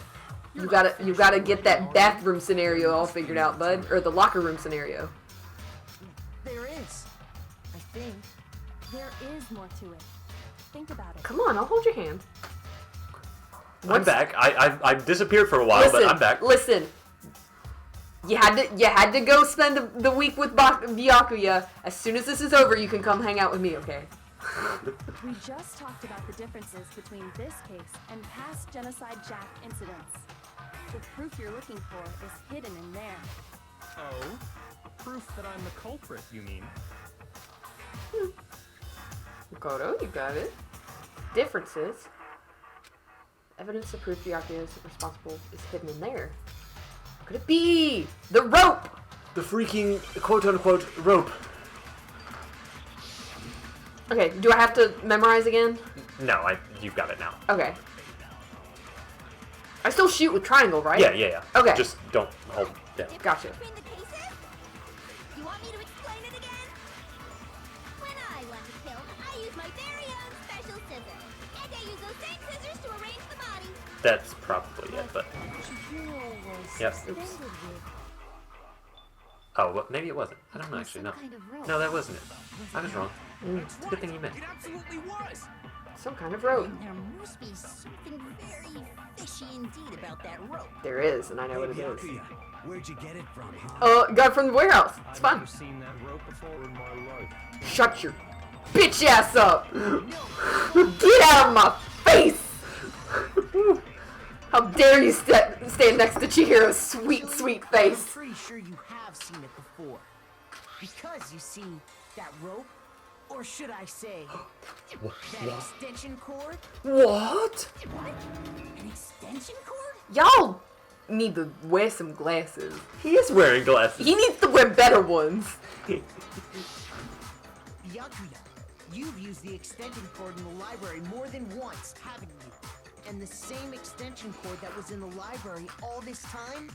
You gotta get that bathroom scenario all figured out, bud. Or the locker room scenario. There is. I think. There is more to it. Think about it. Come on, I'll hold your hand. I'm back. I've disappeared for a while, but I'm back. Listen. You had to go spend the week with Byakuya. As soon as this is over, you can come hang out with me, okay? We just talked about the differences between this case and past Genocide Jack incidents. The proof you're looking for is hidden in there. Oh? Proof that I'm the culprit, you mean? Koto, you got it. Differences. Evidence to prove Byakuya is responsible is hidden in there. Could it be the rope? The freaking quote-unquote rope. Okay, do I have to memorize again? No, you've got it now. Okay. I still shoot with triangle, right? Yeah. Okay. Just don't hold down. Gotcha. Between the cases? You want me to explain it again? When I want to kill, I use my very own special scissors. And I use those same scissors to arrange the body. That's probably it, but... Yes. Oops. Oh, well, maybe it wasn't. I don't know, actually, no. Kind of rope. No, that wasn't it. I was wrong. It's a good thing you meant. It absolutely was. Some kind of rope. There must be something very fishy indeed about that rope. There is, and I know what it is. Byakuya, where'd you get it from, huh? Got it from the warehouse. It's I've fun. never seen that rope before in my life. Shut your bitch ass up! Get out of my face! How dare you stand next to Chihiro's sweet, sweet I'm face? pretty sure you have seen it before. Because, you see, that rope, or should I say, that extension cord, What? An extension cord? Y'all need to wear some glasses. He is wearing glasses. He needs to wear better ones. Byakuya, you've used the extension cord in the library more than once, haven't you? And the same extension cord that was in the library all this time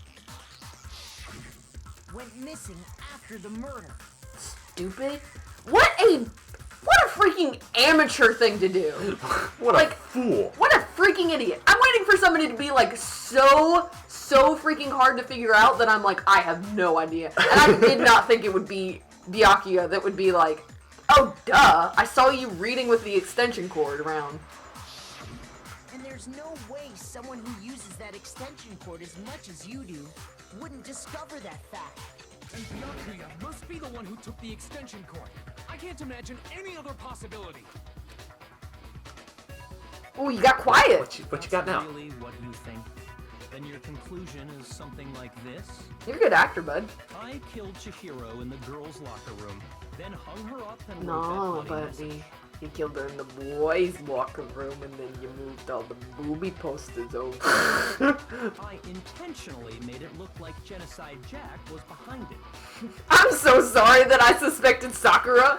went missing after the murder. Stupid. What a freaking amateur thing to do. What Like, a fool. What a freaking idiot. I'm waiting for somebody to be like so freaking hard to figure out that I'm like, I have no idea. And I did not think it would be Byakuya that would be like, oh duh, I saw you reading with the extension cord around. And there's no way someone who uses that extension cord as much as you do wouldn't discover that fact. And Byakuya must be the one who took the extension cord. I can't imagine any other possibility. Oh, you got quiet. What you got now? Really what you think? Then your conclusion is something like this? You're a good actor, bud. I killed Chihiro in the girls' locker room, then hung her up and No, wrote that bloody but message. he killed her in the boys' locker room, and then you moved all the booby posters over. I intentionally made it look like Genocide Jack was behind it. I'm so sorry that I suspected Sakura.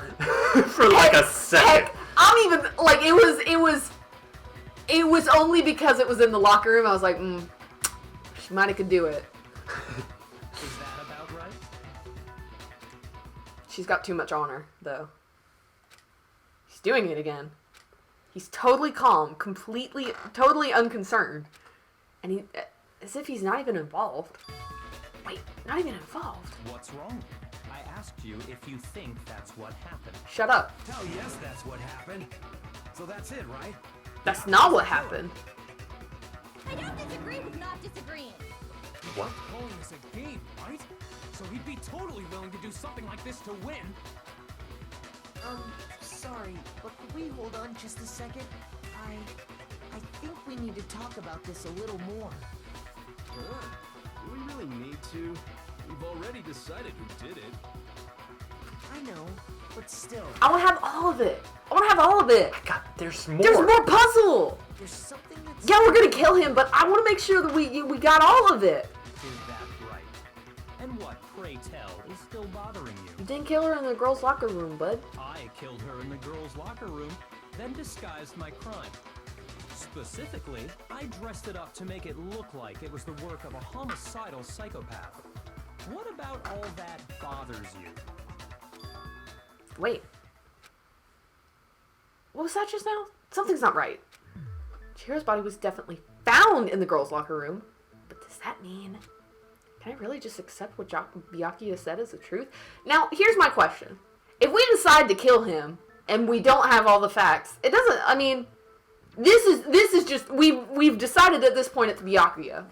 For like a second. Heck, I'm even like it was only because it was in the locker room. I was like, she might have could do it. Is that about right? She's got too much on her, though. He's doing it again. He's totally calm, totally unconcerned, and he, as if he's not even involved. Wait, not even involved. What's wrong? I asked you if you think that's what happened. Shut up. Hell yes, that's what happened. So that's it, right? That's not what happened. I don't disagree with not disagreeing. What? Calling this a game, right? So he'd be totally willing to do something like this to win. Sorry, but could we hold on just a second? I think we need to talk about this a little more. Sure. Do we really need to? We've already decided who did it. I know, but still, I want to have all of it. I want to have all of it. God, there's more. There's more puzzle. there's something that's... Yeah, we're gonna kill him, but I want to make sure that we got all of it. Is that right? And what, pray tell, is still bothering You you? didn't kill her in the girls' locker room, bud. I killed her in the girls' locker room, then disguised my crime. Specifically, I dressed it up to make it look like it was the work of a homicidal psychopath. What about all that bothers you? Wait. What was that just now? Something's not right. Chihiro's body was definitely found in the girls' locker room, that mean? Can I really just accept what Byakuya said as the truth? Now, here's my question. If we decide to kill him, and we don't have all the facts, it doesn't, I mean, this is just, we've decided at this point it's Byakuya.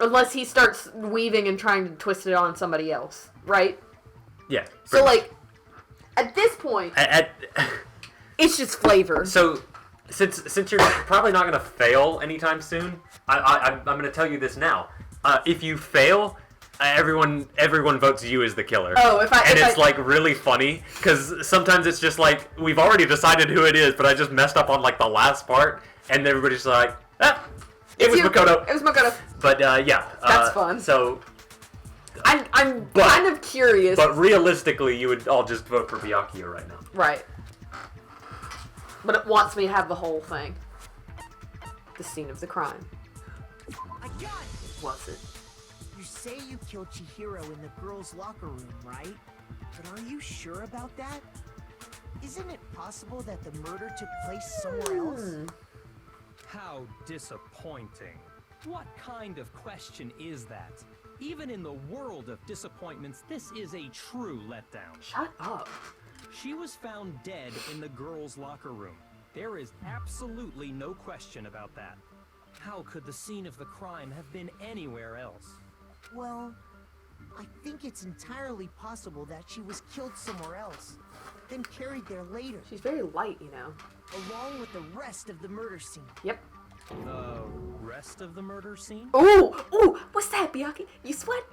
Unless he starts weaving and trying to twist it on somebody else, right? Yeah. So, like, at this point, it's just flavor. So, since you're probably not going to fail anytime soon, I'm going to tell you this now. If you fail, everyone votes you as the killer. Oh, it's like really funny because sometimes it's just like we've already decided who it is, but I just messed up on like the last part, and everybody's like, it was Makoto. It was Makoto. But yeah, that's fun. So I'm kind of curious. But realistically, you would all just vote for Byakuya right now. Right. But it wants me to have the whole thing. The scene of the crime. I got it! Was it? You say you killed Chihiro in the girls' locker room, right? But are you sure about that? Isn't it possible that the murder took place somewhere else? How disappointing. What kind of question is that? Even in the world of disappointments, this is a true letdown. Shut up. She was found dead in the girls' locker room. There is absolutely no question about that. How could the scene of the crime have been anywhere else? Well, I think it's entirely possible that she was killed somewhere else, then carried there later. She's very light, you know. Along with the rest of the murder scene. Yep. The rest of the murder scene? Ooh, what's that, Byakuya? You sweat?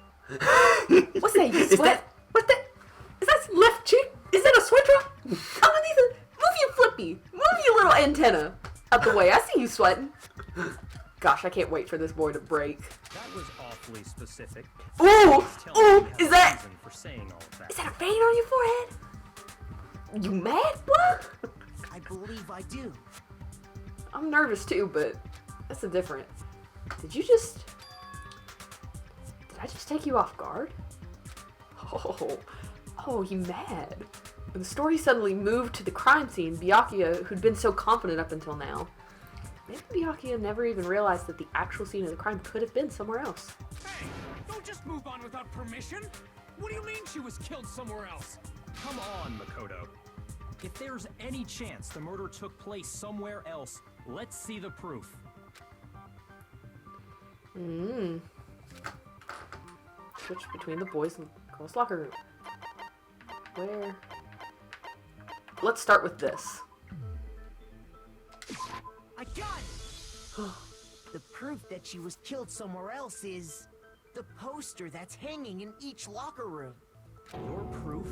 What's that, you sweat? What's that? Is that left cheek? Is that a sweat drop? Move your flippy. Move your little antenna out the way. I see you sweating. Gosh, I can't wait for this boy to break. That was awfully specific. Ooh, is that for saying all of that. Is that a vein on your forehead? You mad, boy? I believe I do. I'm nervous too, but that's a different. Did I just take you off guard? Oh, you mad? When the story suddenly moved to the crime scene, Byakuya, who'd been so confident up until now, maybe Byakuya never even realized that the actual scene of the crime could have been somewhere else. Hey, don't just move on without permission. What do you mean she was killed somewhere else? Come on, Makoto. If there's any chance the murder took place somewhere else, let's see the proof. Switch between the boys and girls' locker room. Where? Let's start with this. I got it! The proof that she was killed somewhere else is the poster that's hanging in each locker room. Your proof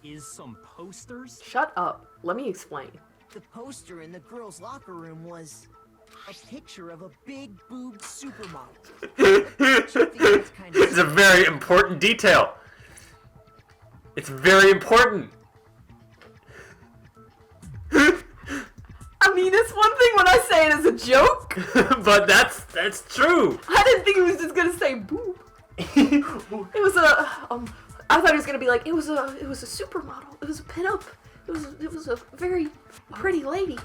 is some posters? Shut up. Let me explain. The poster in the girls' locker room was a picture of a big-boobed supermodel. It's a very important detail. It's very important. I mean, it's one thing when I say it as a joke. But that's true. I didn't think he was just gonna say boob. It was a I thought he was gonna be like, it was a supermodel. It was a pinup. It was a very pretty lady.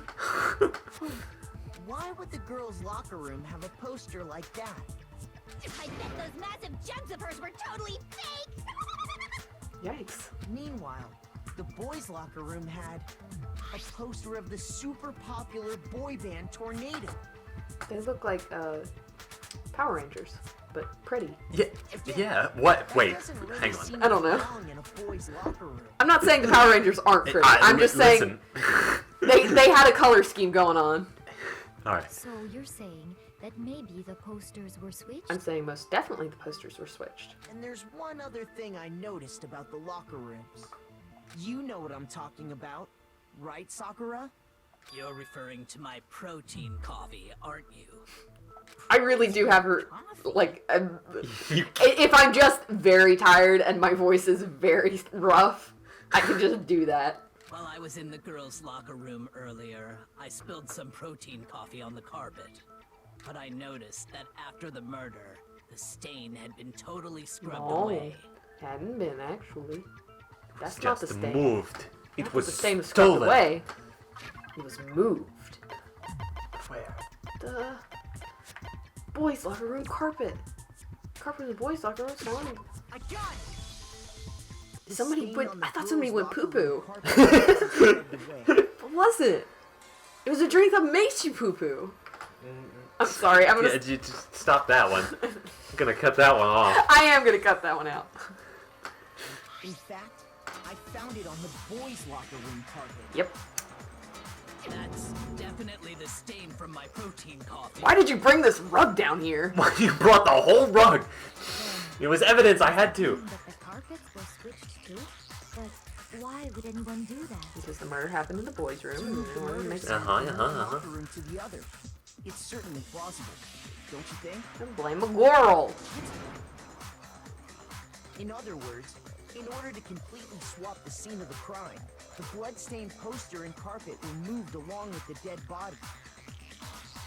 Why would the girls' locker room have a poster like that? I bet those massive jugs of hers were totally fake! Yikes. Meanwhile, the boys' locker room had a poster of the super popular boy band Tornado. They look like Power Rangers, but pretty. Yeah. What? Wait. Hang on. I don't know. In a boys' locker room. I'm not saying the Power Rangers aren't pretty. I'm just saying they had a color scheme going on. All right. So you're saying that maybe the posters were switched? I'm saying most definitely the posters were switched. And there's one other thing I noticed about the locker rooms. You know what I'm talking about, right, Sakura? You're referring to my protein coffee, aren't you? I really do have her, like, if I'm just very tired and my voice is very rough, I can just do that. While I was in the girls' locker room earlier, I spilled some protein coffee on the carpet. But I noticed that after the murder, the stain had been totally scrubbed away. Hadn't been, actually. That's It's not the just stain. moved. It was The stain was scrubbed stolen. away. It was moved. Where? The boys' locker room carpet. Carpet in the boys' locker room. Someone. I got it. Somebody Stain went. on the I thought somebody girls' went locker poo room poo. carpet spread the way. It wasn't. It was a drink that makes you poo poo. I'm sorry. I'm gonna. Yeah, you just stop that one. I'm gonna cut that one off. I am gonna cut that one out. In fact, I found it on the boys' locker room carpet. Yep. That's definitely the stain from my protein coffee. Why did you bring this rug down here? Why you brought the whole rug? It was evidence I had to. That the carpets were switched too? But why would anyone do that? Because the murder happened in the boys' room. And they wanted to make From one Uh-huh. locker room to the other. It's certainly plausible, don't you think? Don't blame a girl. In other words, in order to completely swap the scene of the crime, the blood-stained poster and carpet were moved along with the dead body.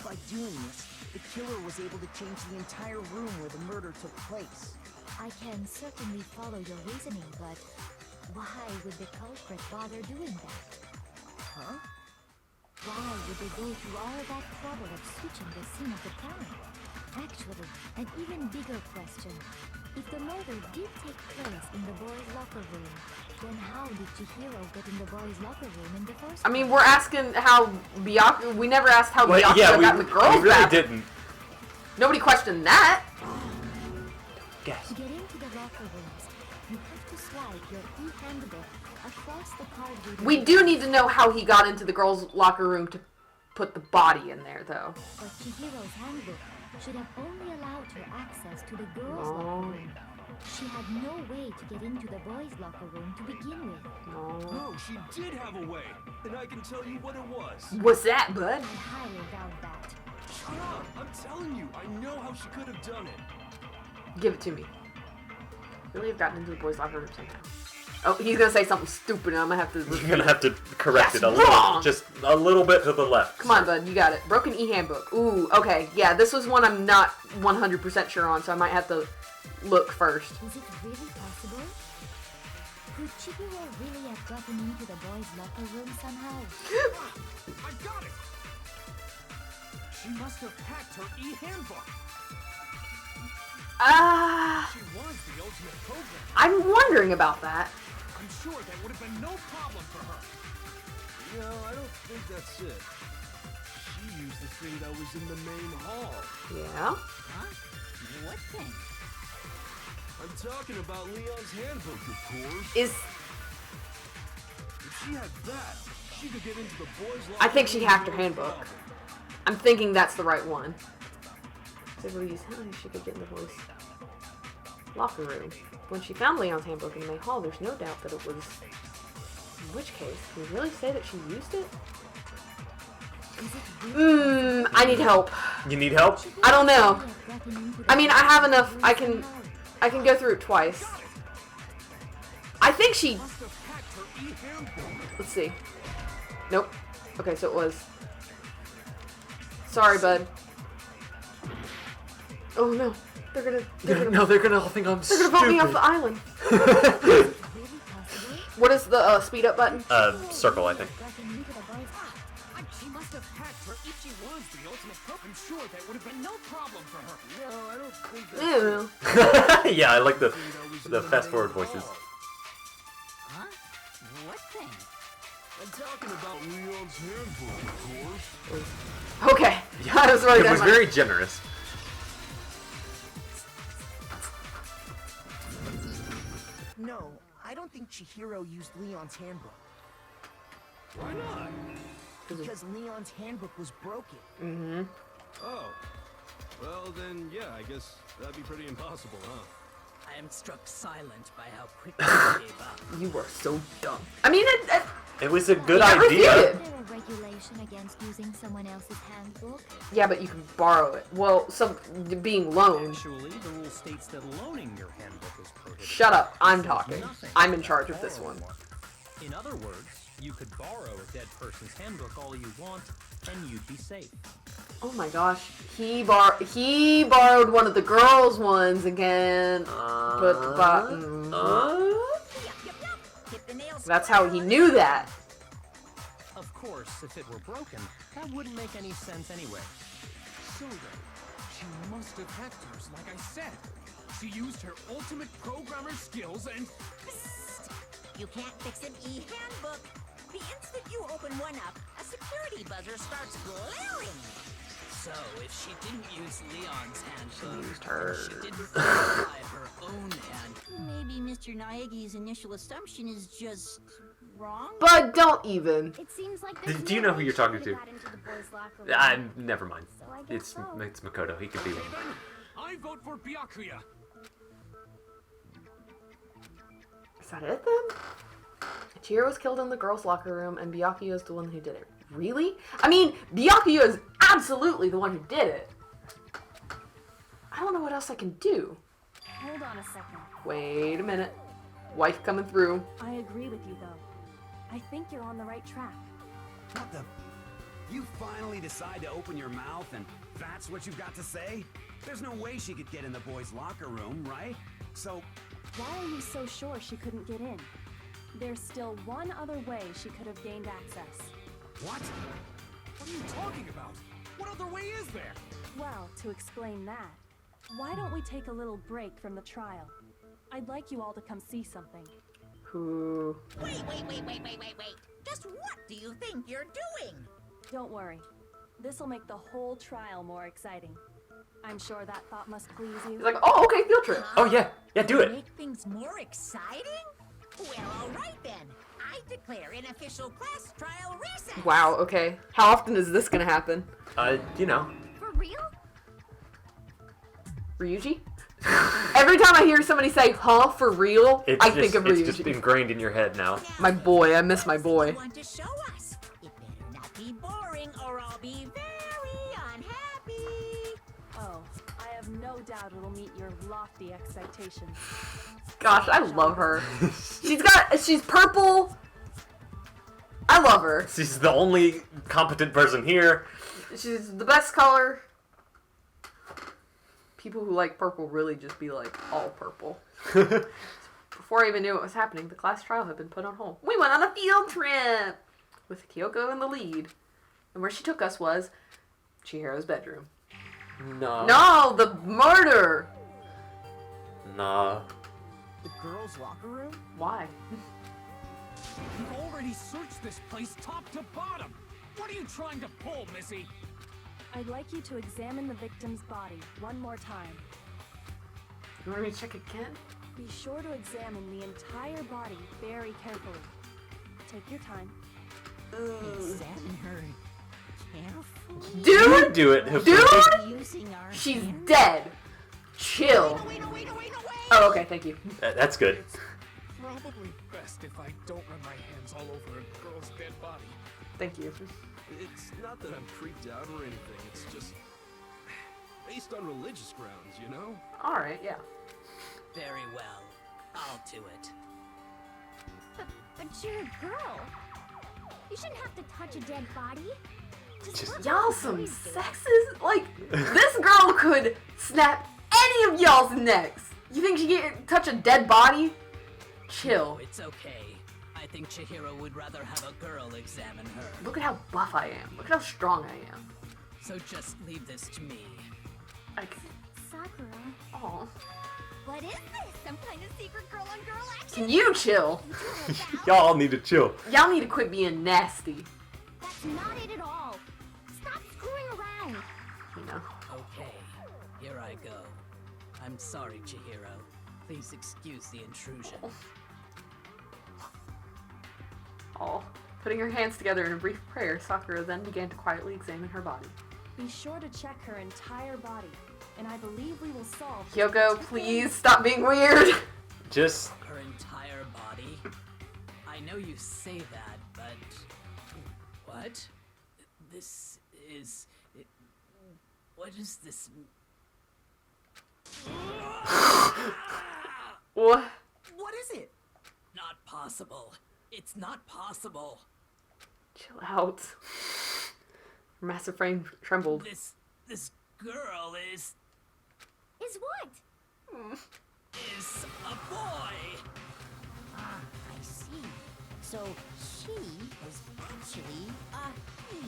By doing this, the killer was able to change the entire room where the murder took place. I can certainly follow your reasoning, but why would the culprit bother doing that? Huh? Why would they go through all of that trouble of switching the scene of the crime? Actually, an even bigger question. If the murder did take place in the boys' locker room, then how did Chihiro get in the boys' locker room in the first place? I mean, we're asking how Byakuya. We never asked how Wait, Byakuya yeah, got in the girls' we really bathroom. didn't. Nobody questioned that. Guess. To get into the locker rooms, you have to swipe your e-handbook across the card reader. We do need to know how he got into the girls' locker room to put the body in there, though. But Chihiro's handbook should have only allowed her access to the girls' locker room. She had no way to get into the boys' locker room to begin with. No, she did have a way, and I can tell you what it was. What's that, bud? I highly doubt that. Shut up! I'm telling you, I know how she could have done it. Give it to me. Really have gotten into the boys' locker room somehow. Oh, he's gonna say something stupid, and I'm gonna have to. You're gonna have to correct That's it a little, wrong. just a little bit to the left. Come on, bud, you got it. Broken e-handbook. Ooh, okay, yeah, this was one I'm not 100% sure on, so I might have to look first. Is it really possible? Could Chihiro really have gotten into the boys' locker room somehow? I got it! She must have hacked her e-handbook. She was the ultimate program. I'm wondering about that. I'm sure that would have been no problem for her. No, I don't think that's it. She used the thing that was in the main hall. Yeah. Huh? What thing? I'm talking about Leon's handbook, of course. Is If she had that, she could get into the boys' locker I think she room hacked her with no handbook. problem. I'm thinking that's the right one. So she could get in the boys' locker room. When she found Leon's handbook in the main hall, there's no doubt that it was. In which case, can we really say that she used it? I need help. You need help? I don't know. I mean, I have enough. I can go through it twice. I think she. Must have hacked her e-handbook. Let's see. Nope. Okay, so it was. Sorry, bud. Oh no, they're gonna all think I'm they're gonna vote me off the island. What is the speed up button? Circle, I think. She must have hacked her if she was the ultimate pro. I'm sure that would have been no problem for her. No, I don't think that's Ew. Yeah, I like the fast forward voices. Huh? What thing? I'm talking about Leon's handbook, of course. Okay. I was really It was very generous. No, I don't think Chihiro used Leon's handbook. Why not? Because Leon's handbook was broken. Mm-hmm. Oh. Well, then, yeah, I guess that'd be pretty impossible, huh? I am struck silent by how quickly I gave up. You were so dumb. I mean, It was a good never idea. did. Is there a regulation against using someone else's handbook? Yeah, but you can borrow it. Well, being loaned. Actually, the rule states that loaning your handbook is prohibited. Shut up. I'm talking. Nothing. I'm in charge of this one. In other words, you could borrow a dead person's handbook all you want, and you'd be safe. Oh my gosh, he borrowed one of the girls' ones again. Put the button. Hit the nails. That's how he knew that. Of course, if it were broken, that wouldn't make any sense anyway. So then, she must have hacked hers, like I said. She used her ultimate programmer skills and... You can't fix an e-handbook. The instant you open one up, a security buzzer starts blaring. So, if she didn't use Leon's handbook, used her. she didn't apply her own hand. Maybe Mr. Naegi's initial assumption is just wrong? But don't even. It seems like there's Do you no know who way you're she talking could've to? got into the boys' locker room. Never mind. So I guess It's Makoto. He could be one. Okay then, I vote for Byakuya. Is that it then? Chihiro was killed in the girls' locker room, and Byakuya is the one who did it. Really? I mean, Byakuya is absolutely the one who did it. I don't know what else I can do. Hold on a second. Wait a minute. Wife coming through. I agree with you, though. I think you're on the right track. What the? You finally decide to open your mouth and that's what you've got to say? There's no way she could get in the boys' locker room, right? So, Why are you so sure she couldn't get in? There's still one other way she could have gained access. what? What are you talking about? What other way is there? Well, to explain that, why don't we take a little break from the trial? I'd like you all to come see something. Who? Wait. Just what do you think you're doing? Don't worry. This'll make the whole trial more exciting. I'm sure that thought must please you. He's like, oh, okay, field trip. Oh yeah, do it. Make things more exciting? Well, all right then. I declare an official class trial recess. Wow, okay. How often is this gonna happen? You know. For real? Ryuji? Every time I hear somebody say, huh, for real, I think of It's Ryuji. just ingrained in your head now. My boy, I miss my boy. Want to show us? It better not be boring, or I'll be very unhappy. Oh, I have no doubt it'll meet your lofty expectations. Gosh, I love her. She's purple. I love her. She's the only competent person here. She's the best color. People who like purple really just be like all purple. Before I even knew what was happening, the class trial had been put on hold. We went on a field trip with Kyoko in the lead. And where she took us was Chihiro's bedroom. No. No, the murder! Nah. The girls' locker room? Why? You've already searched this place top to bottom. What are you trying to pull, Missy? I'd like you to examine the victim's body one more time. You want me to check again? Be sure to examine the entire body very carefully. Take your time. Examine her carefully. Dude! Do it. Dude! Using our She's hand. dead. Chill. Wait. Oh, okay, thank you. That's good. Probably best if I don't run my hands all over a girl's dead body. Thank you. It's not that I'm freaked out or anything, it's just based on religious grounds, you know? Alright, yeah. Very well. I'll do it. But you're a girl. You shouldn't have to touch a dead body. Just look Y'all at the some boys do. sexist. Like, this girl could snap any of y'all's necks. You think she can touch a dead body? Chill. No, it's okay. I think Chihiro would rather have a girl examine her. Look at how buff I am. Look at how strong I am. So just leave this to me. Sakura. Oh. What is this? Some kind of secret girl-on-girl action? Can you chill? Y'all need to chill. Y'all need to quit being nasty. That's not it at all. Stop screwing around. You know. Okay, here I go. I'm sorry, Chihiro. Please excuse the intrusion. Oh. Putting her hands together in a brief prayer, Sakura then began to quietly examine her body. Be sure to check her entire body, and I believe we will solve. Kyoko, please stop being weird. Just Her entire body? I know you say that, but... What? This is... What is this... What? What is it? Not possible. It's not possible. Chill out. Her massive frame trembled. This girl is Is what? a boy. Ah, I see. So she is actually a he.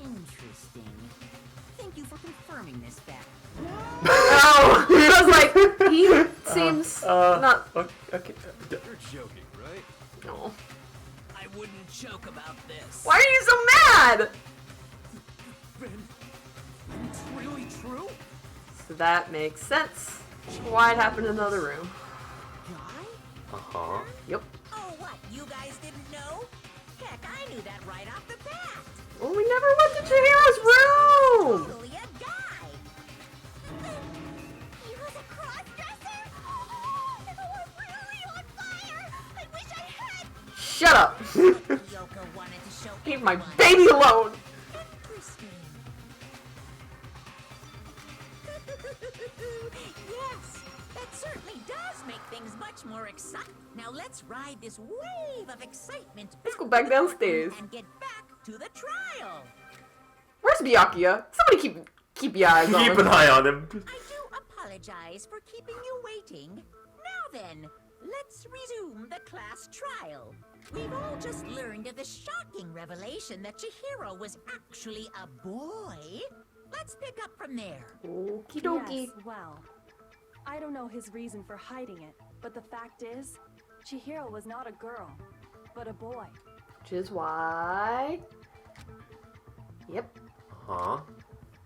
Interesting. Thank you for confirming this fact. Oh! I was like, he seems not. Okay. You're joking, right? No. I wouldn't joke about this. Why are you so mad? Ben, it's really true? So that makes sense. Why it happened in another room. Uh-huh. Yep. Oh, what? You guys didn't know? Heck, I knew that right off the bat. Well, we never went to Chihiro's room. Totally a guy. He was a cross-dresser? Oh, we're really on fire! I wish I had... Shut up. Yoko wanted to show Leave my everyone. baby alone. Interesting. Yes, that certainly does make things much more exciting. Now let's ride this wave of excitement. Let's go back to the courtroom downstairs. and get back to the trial. Where's Byakuya? Somebody keep your eyes on Keep him. an eye on him. I do apologize for keeping you waiting. Now then, let's resume the class trial. We've all just learned of the shocking revelation that Chihiro was actually a boy. Let's pick up from there. Okie dokie. Yes, well, I don't know his reason for hiding it, but the fact is, Chihiro was not a girl, but a boy. Which is why... Yep. Huh?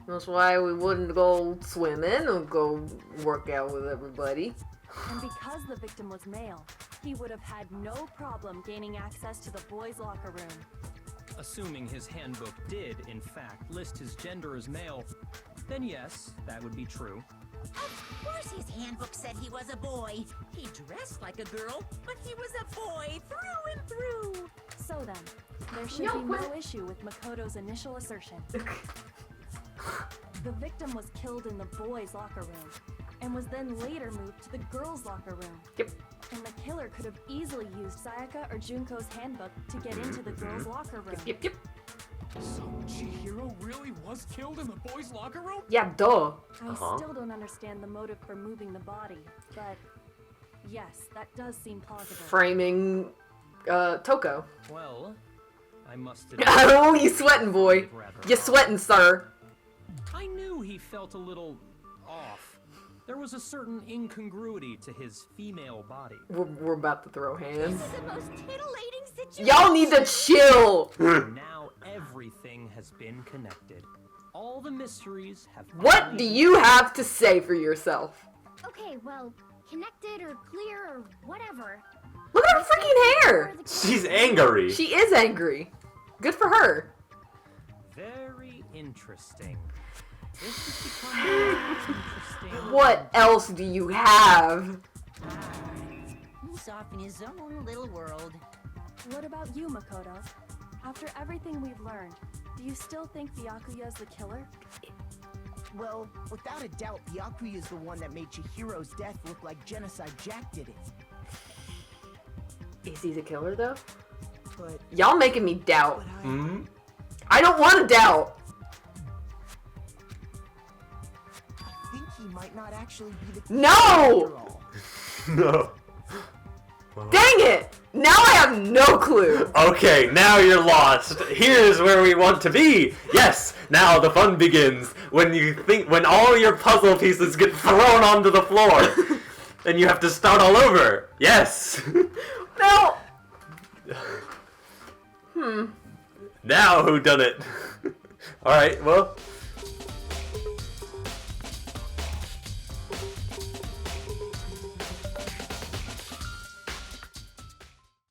That's why we wouldn't go swimming or go work out with everybody. And because the victim was male, he would have had no problem gaining access to the boys' locker room. Assuming his handbook did, in fact, list his gender as male, then yes, that would be true. Of course his handbook said he was a boy. He dressed like a girl, but he was a boy through and through. So then, there should be no issue with Makoto's initial assertion. The victim was killed in the boys' locker room, and was then later moved to the girls' locker room. Yep. And the killer could have easily used Sayaka or Junko's handbook to get into the girls' locker room. Yep. So Chihiro really was killed in the boys' locker room? Yeah, duh. I still don't understand the motive for moving the body, but yes, that does seem plausible. Framing Toko. Well, I must admit, Oh, you sweating, boy. You sweating, sir. I knew he felt a little off. There was a certain incongruity to his female body. We're about to throw hands. This is the most titillating situation. Y'all need to chill. Now everything has been connected. All the mysteries have. What do you have to say for yourself? Okay, well, connected or clear or whatever. Look at her freaking hair. She's angry. She is angry. Good for her. Very interesting. This is becoming interesting. What else do you have? He's off in his own little world. What about you, Makoto? After everything we've learned, do you still think Byakuya's the killer? Well, without a doubt, Byakuya is the one that made Chihiro's death look like Genocide Jack did it. Is he the killer, though? But Y'all making me doubt. Hmm? I don't want to doubt. I think he might not actually be the No! after all. No. Dang it! Now I have no clue. Okay, now you're lost. Here's where we want to be. Yes, now the fun begins. When all your puzzle pieces get thrown onto the floor. And you have to start all over. Yes. No. Now who done it? All right, well,